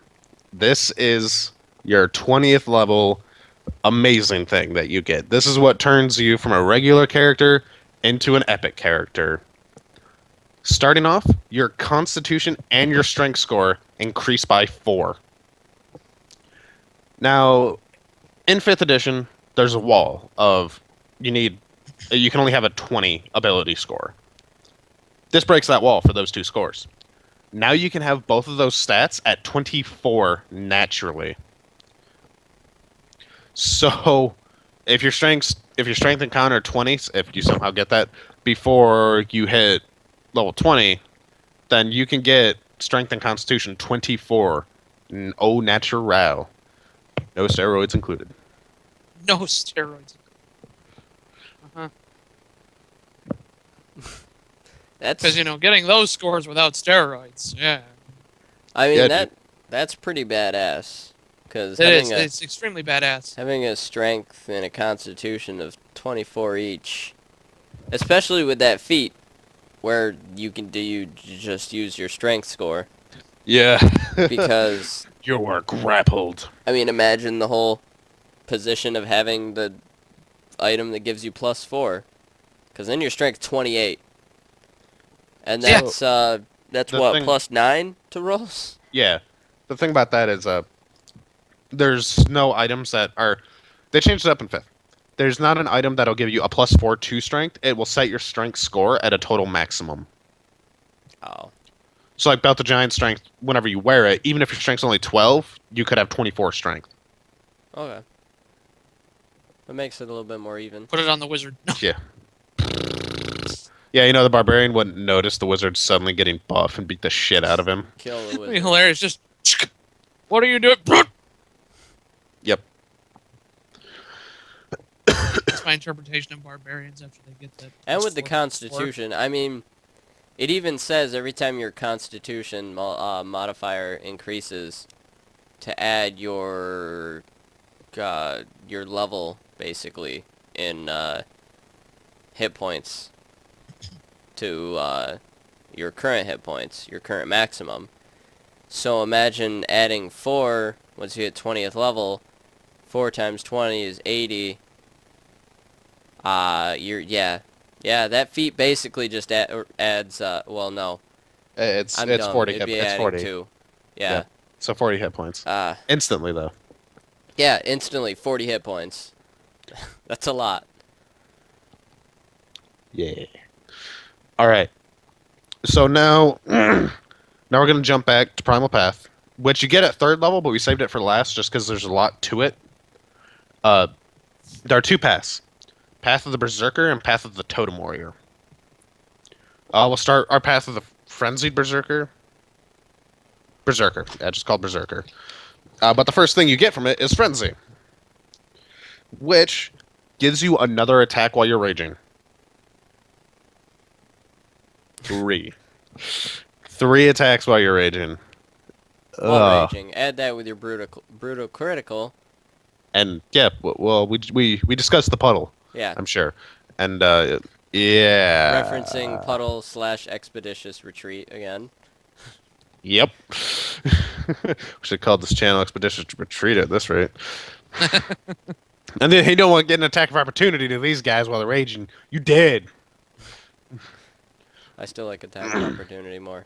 [SPEAKER 2] This is your 20th level amazing thing that you get. This is what turns you from a regular character into an epic character. Starting off, your constitution and your strength score increase by 4. Now, in 5th edition, there's a wall of you can only have a 20 ability score. This breaks that wall for those 2 scores. Now you can have both of those stats at 24 naturally. So, if your strength encounter 20s, if you somehow get that before you hit level 20, then you can get strength and constitution 24 au natural. No steroids included.
[SPEAKER 3] No steroids. Uh-huh.
[SPEAKER 1] That's
[SPEAKER 3] Because, getting those scores without steroids, yeah.
[SPEAKER 1] I mean
[SPEAKER 2] Yeah,
[SPEAKER 1] that's pretty badass. Because
[SPEAKER 3] It's extremely badass.
[SPEAKER 1] having a strength and a constitution of 24 each, especially with that feat, where you just use your strength score.
[SPEAKER 2] Yeah.
[SPEAKER 1] Because
[SPEAKER 2] You were grappled.
[SPEAKER 1] I mean, imagine the whole position of having the item that gives you +4, because then your strength 28, and
[SPEAKER 3] Yeah.
[SPEAKER 1] that's
[SPEAKER 2] The
[SPEAKER 1] what
[SPEAKER 2] thing-
[SPEAKER 1] +9 to rolls.
[SPEAKER 2] Yeah. The thing about that is there's no items that are... They changed it up in 5th. there's not an item that'll give you a +4 to strength. It will set your strength score at a total maximum.
[SPEAKER 1] Oh.
[SPEAKER 2] So like Belt of Giant strength, whenever you wear it, even if your strength's only 12, you could have 24 strength.
[SPEAKER 1] Okay. That makes it a little bit more even.
[SPEAKER 3] Put it on the wizard. No.
[SPEAKER 2] Yeah. Yeah, the Barbarian wouldn't notice the wizard suddenly getting buff and beat the shit out of him.
[SPEAKER 1] Kill the
[SPEAKER 3] It'd be
[SPEAKER 1] wizard.
[SPEAKER 3] hilarious. Just. What are you doing?
[SPEAKER 2] Yep.
[SPEAKER 3] That's my interpretation of barbarians after they get that.
[SPEAKER 1] And with the
[SPEAKER 3] +4.
[SPEAKER 1] Constitution, I mean, it even says every time your Constitution modifier increases, to add your level basically in hit points to your current hit points, your current maximum. So imagine adding 4 once you hit 20th level. 4 times 20 is 80. Yeah, that feat basically just adds, well, no.
[SPEAKER 2] It's
[SPEAKER 1] I'm
[SPEAKER 2] it's
[SPEAKER 1] dumb.
[SPEAKER 2] 40
[SPEAKER 1] It'd
[SPEAKER 2] hit,
[SPEAKER 1] be
[SPEAKER 2] it's
[SPEAKER 1] adding
[SPEAKER 2] 40.
[SPEAKER 1] 2.
[SPEAKER 2] Yeah.
[SPEAKER 1] Yeah.
[SPEAKER 2] So 40 hit points. Instantly though.
[SPEAKER 1] Yeah, instantly 40 hit points. That's a lot.
[SPEAKER 2] Yeah. All right. So now now we're going to jump back to Primal Path, which you get at 3rd level, but we saved it for last just cuz there's a lot to it. There are 2 paths. Path of the Berserker and Path of the Totem Warrior. We'll start our Path of the Frenzied Berserker. Yeah, just called Berserker. But the first thing you get from it is Frenzy, which gives you another attack while you're raging. 3. 3 attacks while you're raging.
[SPEAKER 1] While raging. Add that with your brutal critical.
[SPEAKER 2] And yeah, well, we discussed the puddle.
[SPEAKER 1] Yeah.
[SPEAKER 2] I'm sure. And yeah.
[SPEAKER 1] Referencing puddle / expeditious retreat again.
[SPEAKER 2] Yep. We should call this channel Expeditious Retreat at this rate. And then he don't want to get an attack of opportunity to these guys while they're raging. You dead.
[SPEAKER 1] I still like attack of opportunity more.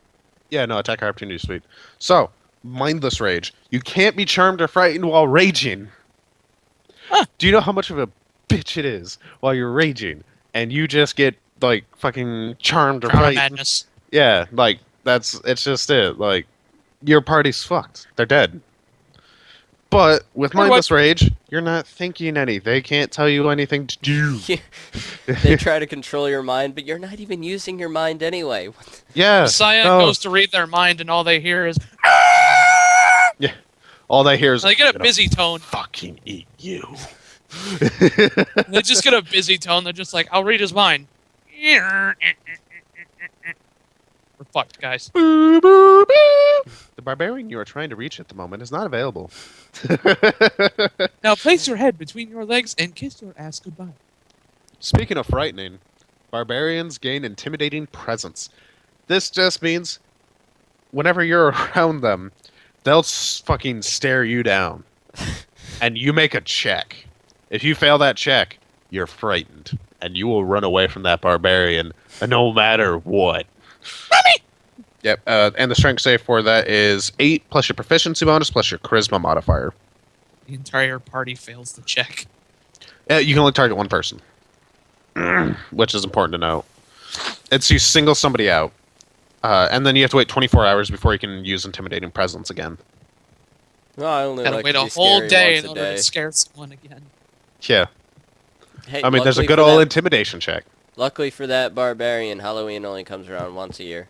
[SPEAKER 2] Yeah, no, attack of opportunity is sweet. So, mindless rage. You can't be charmed or frightened while raging.
[SPEAKER 3] Huh.
[SPEAKER 2] Do you know how much of a bitch it is while you're raging? And you just get, like, fucking charmed or
[SPEAKER 3] Crown of
[SPEAKER 2] frightened.
[SPEAKER 3] madness.
[SPEAKER 2] Yeah, like, it's just it. Like, your party's fucked. They're dead. But with mindless rage, you're not thinking anything. They can't tell you anything to do.
[SPEAKER 1] They try to control your mind, but you're not even using your mind anyway.
[SPEAKER 2] Yeah.
[SPEAKER 3] Messiah
[SPEAKER 2] no.
[SPEAKER 3] goes to read their mind, and all they hear is.
[SPEAKER 2] Yeah. All they hear is.
[SPEAKER 3] They get a busy tone.
[SPEAKER 2] Fucking eat you.
[SPEAKER 3] They just get a busy tone. They're just like, I'll read his mind. We're fucked, guys.
[SPEAKER 2] The barbarian you are trying to reach at the moment is not available.
[SPEAKER 3] Now place your head between your legs and kiss your ass goodbye.
[SPEAKER 2] Speaking of frightening, barbarians gain intimidating presence. This just means whenever you're around them, they'll fucking stare you down. And you make a check. If you fail that check, you're frightened. And you will run away from that barbarian no matter what.
[SPEAKER 3] Mommy!
[SPEAKER 2] Yep, and the strength save for that is 8 plus your proficiency bonus plus your charisma modifier.
[SPEAKER 3] The entire party fails the check.
[SPEAKER 2] You can only target one person, which is important to note. It's you single somebody out, and then you have to wait 24 hours before you can use intimidating presence again.
[SPEAKER 1] No, I only
[SPEAKER 3] Gotta
[SPEAKER 1] like
[SPEAKER 3] wait
[SPEAKER 1] to
[SPEAKER 3] a
[SPEAKER 1] be
[SPEAKER 3] whole
[SPEAKER 1] scary
[SPEAKER 3] day
[SPEAKER 1] once
[SPEAKER 3] in
[SPEAKER 1] a
[SPEAKER 3] order
[SPEAKER 1] day.
[SPEAKER 3] to scare someone again.
[SPEAKER 2] Yeah,
[SPEAKER 1] Hey,
[SPEAKER 2] I mean, there's a
[SPEAKER 1] luckily
[SPEAKER 2] good
[SPEAKER 1] for
[SPEAKER 2] old
[SPEAKER 1] that-
[SPEAKER 2] intimidation check.
[SPEAKER 1] Luckily for that barbarian, Halloween only comes around once a year.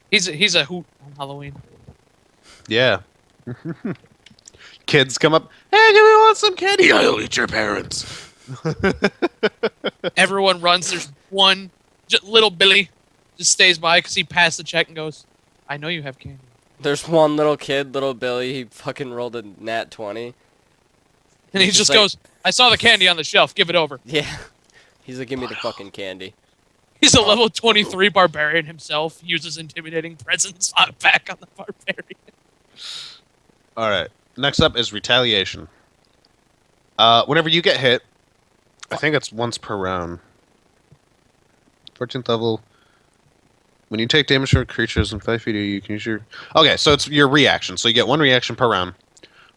[SPEAKER 3] He's a hoot on Halloween.
[SPEAKER 2] Yeah. Kids come up, hey, do we want some candy? I'll eat your parents.
[SPEAKER 3] Everyone runs. There's one little Billy just stays by because he passed the check and goes, I know you have candy.
[SPEAKER 1] There's one little kid, little Billy, he fucking rolled a nat 20.
[SPEAKER 3] And he
[SPEAKER 1] He's
[SPEAKER 3] just
[SPEAKER 1] like-
[SPEAKER 3] goes, I saw the candy on the shelf. Give it over.
[SPEAKER 1] Yeah. He's like, give me the fucking candy.
[SPEAKER 3] He's a level 23 barbarian himself. Uses intimidating presence on back on the barbarian.
[SPEAKER 2] All right. Next up is retaliation. Whenever you get hit, I think it's once per round. 14th level. When you take damage from creatures in 5 feet of you, can use your... Okay, so it's your reaction. So you get one reaction per round.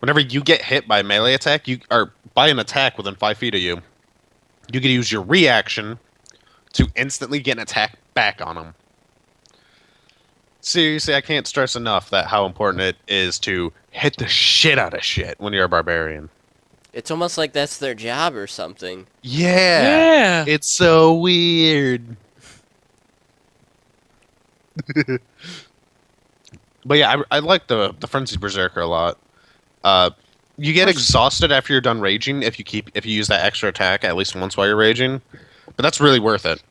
[SPEAKER 2] whenever you get hit by a melee attack, or by an attack within 5 feet of you, you can use your reaction to instantly get an attack back on them. Seriously, I can't stress enough that how important it is to hit the shit out of shit when you're a barbarian.
[SPEAKER 1] It's almost like that's their job or something.
[SPEAKER 2] Yeah. It's so weird. But yeah, I like the Frenzied Berserker a lot. You get exhausted after you're done raging if you use that extra attack at least once while you're raging. But that's really worth it.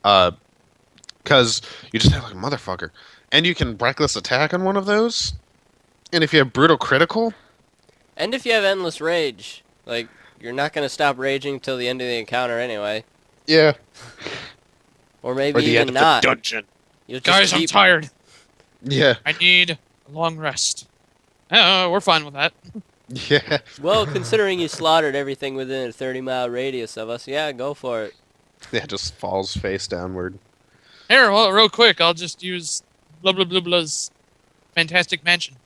[SPEAKER 2] Because you just have like a motherfucker. And you can reckless attack on one of those. And if you have brutal critical...
[SPEAKER 1] And if you have endless rage, like, you're not going to stop raging till the end of the encounter anyway.
[SPEAKER 2] Yeah.
[SPEAKER 1] Or maybe
[SPEAKER 2] Or the
[SPEAKER 1] even
[SPEAKER 2] end
[SPEAKER 1] not.
[SPEAKER 2] of the dungeon.
[SPEAKER 1] You'll just
[SPEAKER 3] Guys, I'm tired.
[SPEAKER 2] Yeah.
[SPEAKER 3] I need a long rest. We're fine with that.
[SPEAKER 2] Yeah.
[SPEAKER 1] Well, considering you slaughtered everything within a 30-mile radius of us, yeah, go for it.
[SPEAKER 2] Yeah, just falls face downward.
[SPEAKER 3] Here, well, real quick, I'll just use blah blah blah blah's fantastic mansion.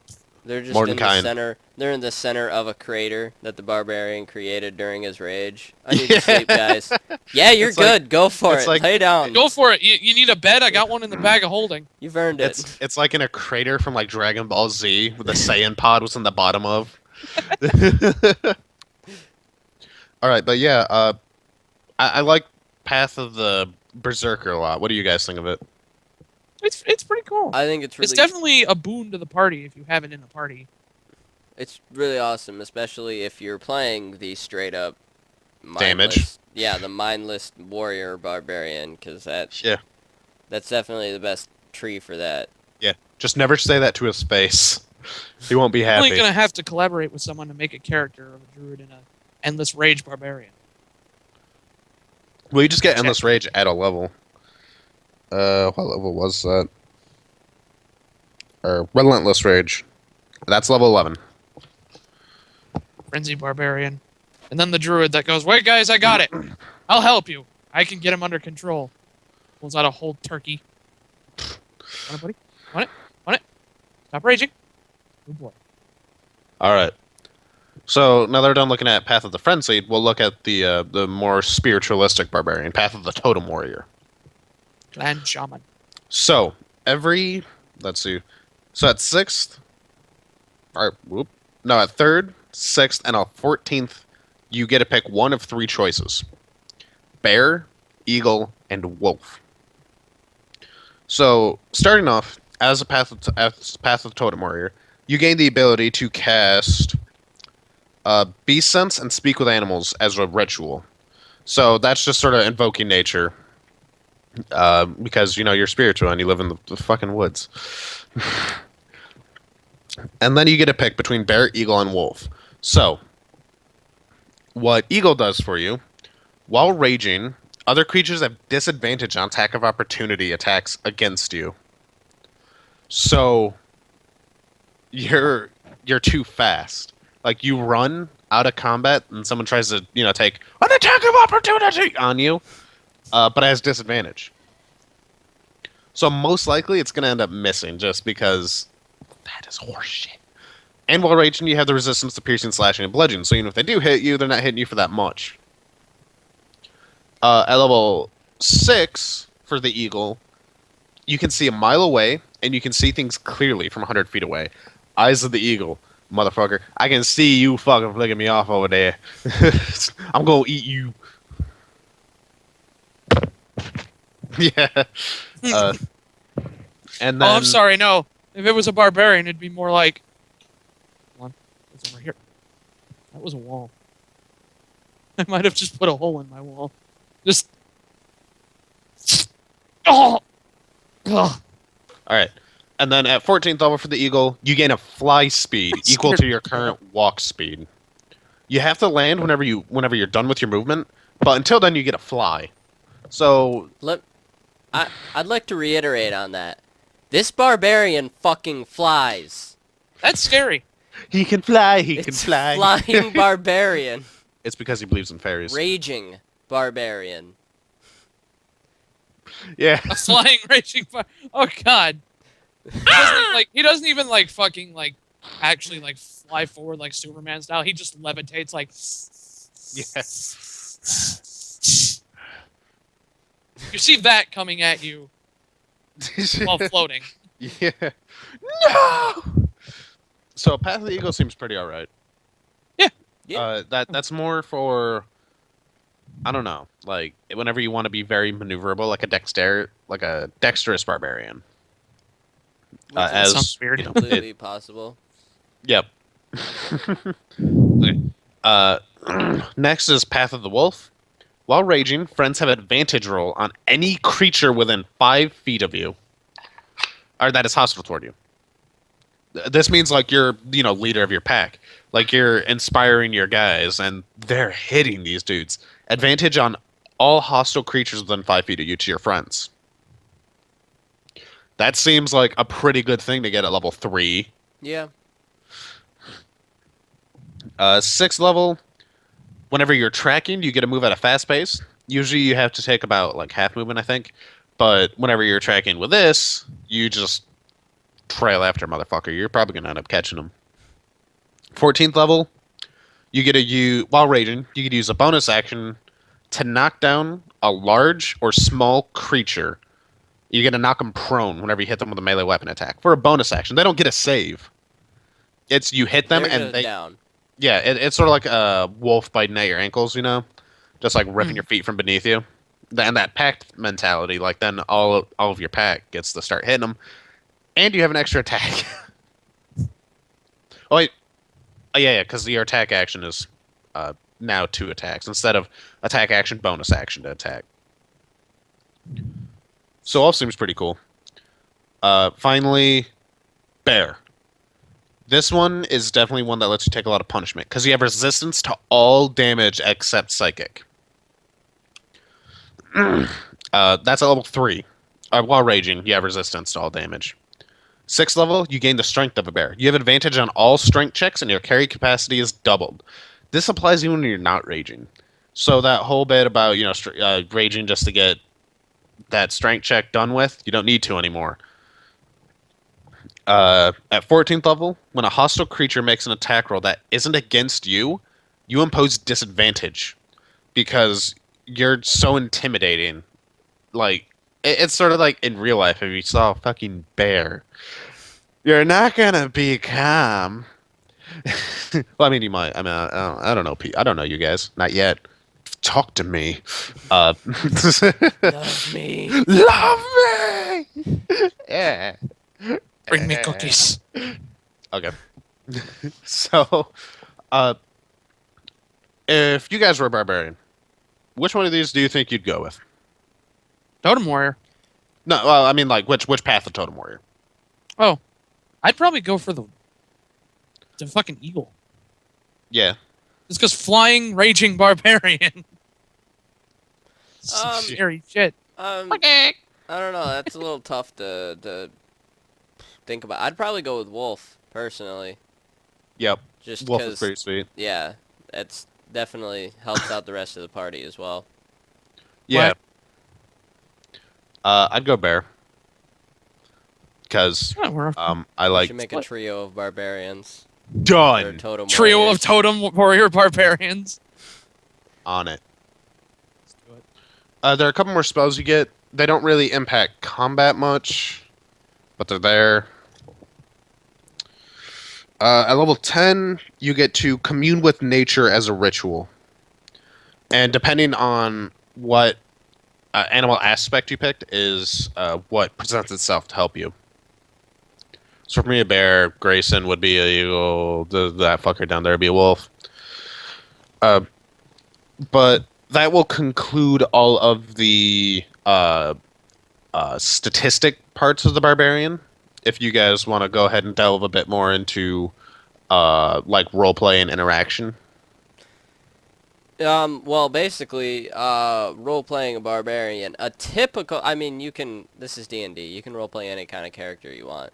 [SPEAKER 1] They're just
[SPEAKER 2] Mordenkainen.
[SPEAKER 1] in the center. They're in the center of a crater that the barbarian created during his rage. I need to sleep, guys. Yeah, you're
[SPEAKER 2] It's like-
[SPEAKER 1] good. Go for
[SPEAKER 2] it's
[SPEAKER 1] it.
[SPEAKER 2] like-
[SPEAKER 1] Lay down.
[SPEAKER 3] Go for it. You need a bed? I got one in the bag of holding.
[SPEAKER 1] You've earned it.
[SPEAKER 2] It's like in a crater from like Dragon Ball Z with the Saiyan pod was in the bottom of. All right, but yeah, I like Path of the Berserker a lot. What do you guys think of it?
[SPEAKER 3] It's pretty cool.
[SPEAKER 1] I think it's really
[SPEAKER 3] It's definitely a boon to the party if you have it in a party.
[SPEAKER 1] It's really awesome, especially if you're playing the straight up
[SPEAKER 2] Damage.
[SPEAKER 1] mindless- Yeah, the mindless warrior barbarian, because that's definitely the best tree for that.
[SPEAKER 2] Yeah. Just never say that to his face. He won't be
[SPEAKER 3] You're
[SPEAKER 2] happy.
[SPEAKER 3] only gonna have to collaborate with someone to make a character of a druid and a endless rage barbarian.
[SPEAKER 2] Well, you just get Endless Rage at a level. What level was that? Or Relentless Rage. That's level 11.
[SPEAKER 3] Frenzy barbarian. And then the druid that goes, "Wait guys, I got it. I'll help you. I can get him under control." Pulls out a whole turkey. Want it, buddy? Want it? Want it? Stop raging. Good boy.
[SPEAKER 2] All right. So now that we're done looking at Path of the Frenzied, we'll look at the more spiritualistic barbarian, Path of the Totem Warrior.
[SPEAKER 3] Clan shaman.
[SPEAKER 2] So let's see. So at 6th, at 3rd, 6th, and a 14th, you get to pick one of 3 choices: bear, eagle, and wolf. So starting off as Path of the Totem Warrior, you gain the ability to cast Beast Sense and Speak with Animals as a ritual. So that's just sort of invoking nature. Because, you're spiritual and you live in the fucking woods. And then you get to pick between bear, eagle, and wolf. So, what eagle does for you, while raging, other creatures have disadvantage on attack of opportunity attacks against you. So, you're too fast. Like, you run out of combat and someone tries to, take an attack of opportunity on you. But it has disadvantage. So most likely it's going to end up missing just because that is horseshit. And while raging, you have the resistance to piercing, slashing, and bludgeoning. So even if they do hit you, they're not hitting you for that much. At level 6 for the eagle, you can see a mile away, and you can see things clearly from 100 feet away. Eyes of the eagle. Motherfucker, I can see you fucking flicking me off over there. I'm going to eat you. Yeah. And then,
[SPEAKER 3] Oh, I'm sorry, no. If it was a barbarian, it'd be more like... Hold on. It's over here. That was a wall. I might have just put a hole in my wall. Just... Oh! Oh!
[SPEAKER 2] Alright. And then at 14th level for the eagle, you gain a fly speed equal to your current walk speed. You have to land whenever you're done with your movement, but until then you get a fly. So
[SPEAKER 1] I'd like to reiterate on that. This barbarian fucking flies.
[SPEAKER 3] That's scary.
[SPEAKER 2] he can fly, he can
[SPEAKER 1] It's
[SPEAKER 2] fly.
[SPEAKER 1] flying barbarian.
[SPEAKER 2] It's because he believes in fairies.
[SPEAKER 1] Raging barbarian.
[SPEAKER 2] Yeah.
[SPEAKER 3] A flying raging fire. Oh god. He doesn't even fucking actually like fly forward like Superman style. He just levitates like.
[SPEAKER 2] Yeah.
[SPEAKER 3] You see that coming at you while floating.
[SPEAKER 2] Yeah. No. So Path of the Eagle seems pretty alright.
[SPEAKER 1] Yeah.
[SPEAKER 2] That's more for, I don't know, like whenever you want to be very maneuverable, like a dexterous barbarian.
[SPEAKER 1] Which is
[SPEAKER 2] As
[SPEAKER 3] sounds weird.
[SPEAKER 2] you know,
[SPEAKER 1] completely possible.
[SPEAKER 2] yep. Okay. Next is Path of the Wolf. While raging, friends have advantage roll on any creature within 5 feet of you, or that is hostile toward you. This means like you're, leader of your pack. Like you're inspiring your guys, and they're hitting these dudes. Advantage on all hostile creatures within 5 feet of you to your friends. That seems like a pretty good thing to get at level 3.
[SPEAKER 1] Yeah.
[SPEAKER 2] 6th level, whenever you're tracking, you get to move at a fast pace. Usually you have to take about like half movement, I think. But whenever you're tracking with this, you just trail after a motherfucker. You're probably going to end up catching them. 14th level, you get to use, while raging, you can use a bonus action to knock down a large or small creature. You get to knock them prone whenever you hit them with a melee weapon attack. For a bonus action. They don't get a save. It's you hit them
[SPEAKER 1] They're
[SPEAKER 2] and
[SPEAKER 1] just
[SPEAKER 2] they...
[SPEAKER 1] down.
[SPEAKER 2] Yeah, it's sort of like a wolf biting at your ankles, just like ripping your feet from beneath you. And that pact mentality, like then all of your pack gets to start hitting them, and you have an extra attack. Oh wait, yeah, because your attack action is now 2 attacks instead of attack action bonus action to attack. So all seems pretty cool. Finally, bear. This one is definitely one that lets you take a lot of punishment, because you have resistance to all damage except psychic. That's at level 3. While raging, you have resistance to all damage. 6th level, you gain the strength of a bear. You have advantage on all strength checks, and your carry capacity is doubled. This applies even when you're not raging. So that whole bit about raging just to get that strength check done with, you don't need to anymore. At 14th level, when a hostile creature makes an attack roll that isn't against you, you impose disadvantage because you're so intimidating. Like, it's sort of like in real life if you saw a fucking bear. You're not gonna be calm. Well, I mean, you might. I mean, I don't know. I don't know you guys. Not yet. Talk to me.
[SPEAKER 1] Love me.
[SPEAKER 2] Love me! Yeah.
[SPEAKER 3] Bring me cookies.
[SPEAKER 2] Okay. So, if you guys were a barbarian, which one of these do you think you'd go with?
[SPEAKER 3] Totem Warrior.
[SPEAKER 2] No, well, I mean, like, which path of Totem Warrior?
[SPEAKER 3] Oh, I'd probably go for the fucking eagle.
[SPEAKER 2] Yeah.
[SPEAKER 3] Just because flying, raging barbarian. Scary shit.
[SPEAKER 1] I don't know. That's a little tough to think about. I'd probably go with Wolf, personally.
[SPEAKER 2] Yep.
[SPEAKER 1] Just
[SPEAKER 2] Wolf is
[SPEAKER 1] because,
[SPEAKER 2] pretty sweet.
[SPEAKER 1] yeah, that's definitely helps out the rest of the party as well.
[SPEAKER 2] Yeah. I'd go bear. Because I
[SPEAKER 1] We
[SPEAKER 2] like...
[SPEAKER 1] should make a trio of barbarians. Or
[SPEAKER 2] Done!
[SPEAKER 1] totem
[SPEAKER 3] trio
[SPEAKER 1] warriors.
[SPEAKER 3] of totem warrior barbarians.
[SPEAKER 2] On it.
[SPEAKER 3] Let's do it.
[SPEAKER 2] There are a couple more spells you get. They don't really impact combat much, but they're there. At level 10, you get to commune with nature as a ritual. And depending on what animal aspect you picked is what presents itself to help you. So for me, a bear. Grayson would be a eagle. That fucker down there would be a wolf. But that will conclude all of the statistic parts of the barbarian. If you guys want to go ahead and delve a bit more into like roleplay and interaction.
[SPEAKER 1] Well, basically, role-playing a barbarian, a typical, I mean, this is D&D, you can role-play any kind of character you want.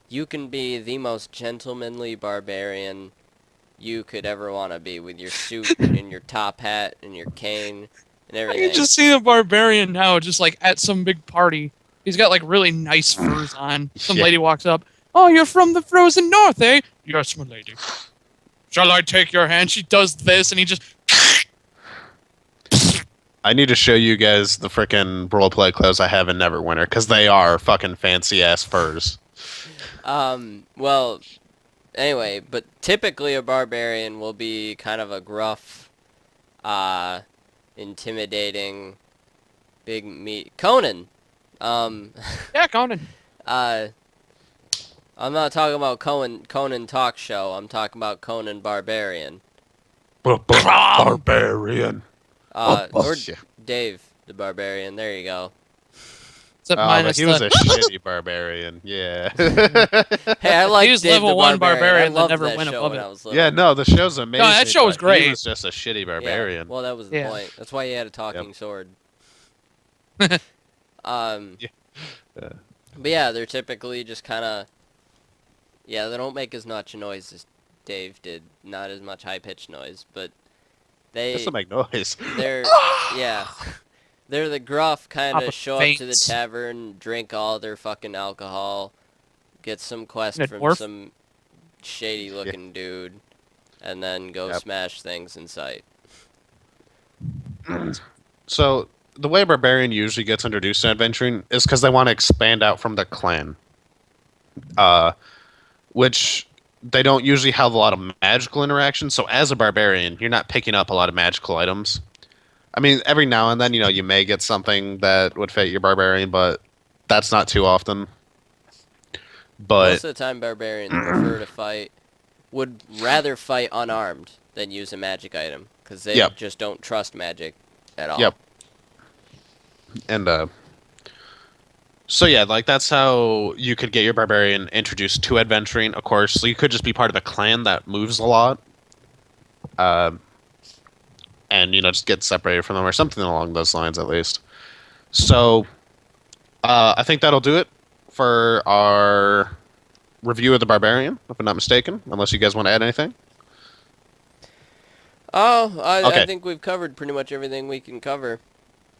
[SPEAKER 1] You can be the most gentlemanly barbarian you could ever want to be, with your suit and your top hat and your cane and
[SPEAKER 3] I
[SPEAKER 1] everything.
[SPEAKER 3] can just see the barbarian now, just like at some big party. He's got like really nice furs on. Some
[SPEAKER 2] Yeah.
[SPEAKER 3] lady walks up. Oh, you're from the frozen north, eh? Yes, my lady. Shall I take your hand? She does this, and he just...
[SPEAKER 2] I need to show you guys the frickin' roleplay clothes I have in Neverwinter, because they are fucking fancy-ass furs.
[SPEAKER 1] Well, anyway, but typically a barbarian will be kind of a gruff, intimidating, big meat. Conan!
[SPEAKER 3] Yeah, Conan.
[SPEAKER 1] I'm not talking about Conan Talk Show. I'm talking about Conan Barbarian.
[SPEAKER 2] Barbarian.
[SPEAKER 1] Or
[SPEAKER 2] Yeah.
[SPEAKER 1] Dave the Barbarian. There you go.
[SPEAKER 3] Except
[SPEAKER 2] Oh, but
[SPEAKER 3] minus
[SPEAKER 2] he was
[SPEAKER 3] the...
[SPEAKER 2] a shitty barbarian. Yeah.
[SPEAKER 1] Hey, I like
[SPEAKER 3] He was
[SPEAKER 1] Dave
[SPEAKER 3] level
[SPEAKER 1] the
[SPEAKER 3] 1 barbarian
[SPEAKER 1] I
[SPEAKER 3] that
[SPEAKER 1] loved
[SPEAKER 3] never
[SPEAKER 1] that
[SPEAKER 3] went
[SPEAKER 1] show
[SPEAKER 3] above
[SPEAKER 1] when
[SPEAKER 3] it.
[SPEAKER 1] I was little.
[SPEAKER 2] Yeah, no, the show's amazing.
[SPEAKER 3] that show was
[SPEAKER 2] but
[SPEAKER 3] great.
[SPEAKER 2] He was just a shitty barbarian.
[SPEAKER 1] Yeah, well, that was the
[SPEAKER 3] Yeah.
[SPEAKER 1] point. That's why he had a talking sword.
[SPEAKER 2] Yeah.
[SPEAKER 1] But yeah, they're typically just kind of... Yeah, they don't make as much noise as Dave did. Not as much high-pitched noise, but they...
[SPEAKER 2] Just to make noise.
[SPEAKER 1] They're... yeah. They're the gruff kind
[SPEAKER 3] Pop
[SPEAKER 1] of
[SPEAKER 3] a
[SPEAKER 1] show up to the
[SPEAKER 3] face.
[SPEAKER 1] tavern, drink all their fucking alcohol, get some quest
[SPEAKER 3] A
[SPEAKER 1] from
[SPEAKER 3] dwarf?
[SPEAKER 1] some shady-looking dude, and then go
[SPEAKER 2] Yep.
[SPEAKER 1] smash things in sight.
[SPEAKER 2] So, the way Barbarian usually gets introduced to adventuring is because they want to expand out from the clan. Which they don't usually have a lot of magical interactions. So, as a Barbarian, you're not picking up a lot of magical items. I mean, every now and then, you may get something that would fit your Barbarian, but that's not too often. But
[SPEAKER 1] Most of the time, barbarians prefer to fight, would rather fight unarmed than use a magic item, because they
[SPEAKER 2] Yep.
[SPEAKER 1] just don't trust magic at all.
[SPEAKER 2] Yep. And so yeah, like that's how you could get your barbarian introduced to adventuring. Of course, so you could just be part of a clan that moves a lot, and just get separated from them or something along those lines at least. So I think that'll do it for our review of the barbarian, if I'm not mistaken. Unless you guys want to add anything.
[SPEAKER 1] Oh, I
[SPEAKER 2] Okay.
[SPEAKER 1] think we've covered pretty much everything we can cover.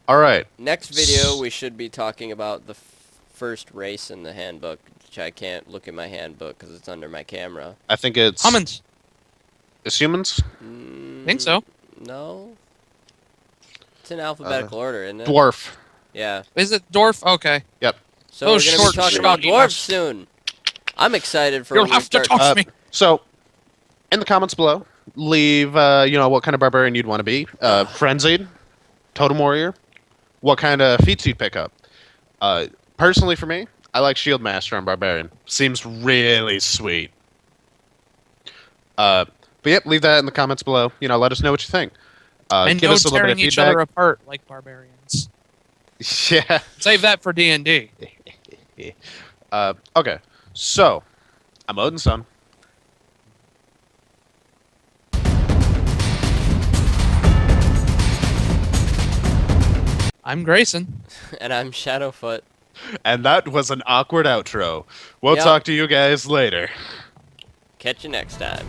[SPEAKER 2] All right.
[SPEAKER 1] Next video, we should be talking about the first race in the handbook, which I can't look at my handbook because it's under my camera.
[SPEAKER 2] I think it's
[SPEAKER 3] Humans.
[SPEAKER 2] It's humans.
[SPEAKER 3] Think so.
[SPEAKER 1] No. It's in alphabetical order, isn't it?
[SPEAKER 2] Dwarf.
[SPEAKER 1] Yeah.
[SPEAKER 3] Is it dwarf? Okay.
[SPEAKER 2] Yep.
[SPEAKER 1] So
[SPEAKER 3] Those
[SPEAKER 1] we're going to be
[SPEAKER 3] short,
[SPEAKER 1] talking about
[SPEAKER 3] scrawny
[SPEAKER 1] dwarves
[SPEAKER 3] bastards.
[SPEAKER 1] soon. I'm excited for
[SPEAKER 3] You'll
[SPEAKER 1] when we
[SPEAKER 3] have to
[SPEAKER 1] start-
[SPEAKER 3] touch me.
[SPEAKER 2] So, in the comments below, leave what kind of barbarian you'd want to be. Frenzied, totem warrior, what kind of feats you'd pick up. Personally, for me, I like shield master on barbarian. Seems really sweet. But yep, leave that in the comments below. Let us know what you think.
[SPEAKER 3] And
[SPEAKER 2] Give
[SPEAKER 3] no
[SPEAKER 2] us a little bit
[SPEAKER 3] tearing
[SPEAKER 2] of
[SPEAKER 3] each
[SPEAKER 2] feedback.
[SPEAKER 3] other apart like barbarians.
[SPEAKER 2] Yeah.
[SPEAKER 3] Save that for D&D.
[SPEAKER 2] Okay. So, I'm Odin's son.
[SPEAKER 3] I'm Grayson.
[SPEAKER 1] And I'm Shadowfoot.
[SPEAKER 2] And that was an awkward outro. We'll
[SPEAKER 1] Yep.
[SPEAKER 2] talk to you guys later.
[SPEAKER 1] Catch you next time.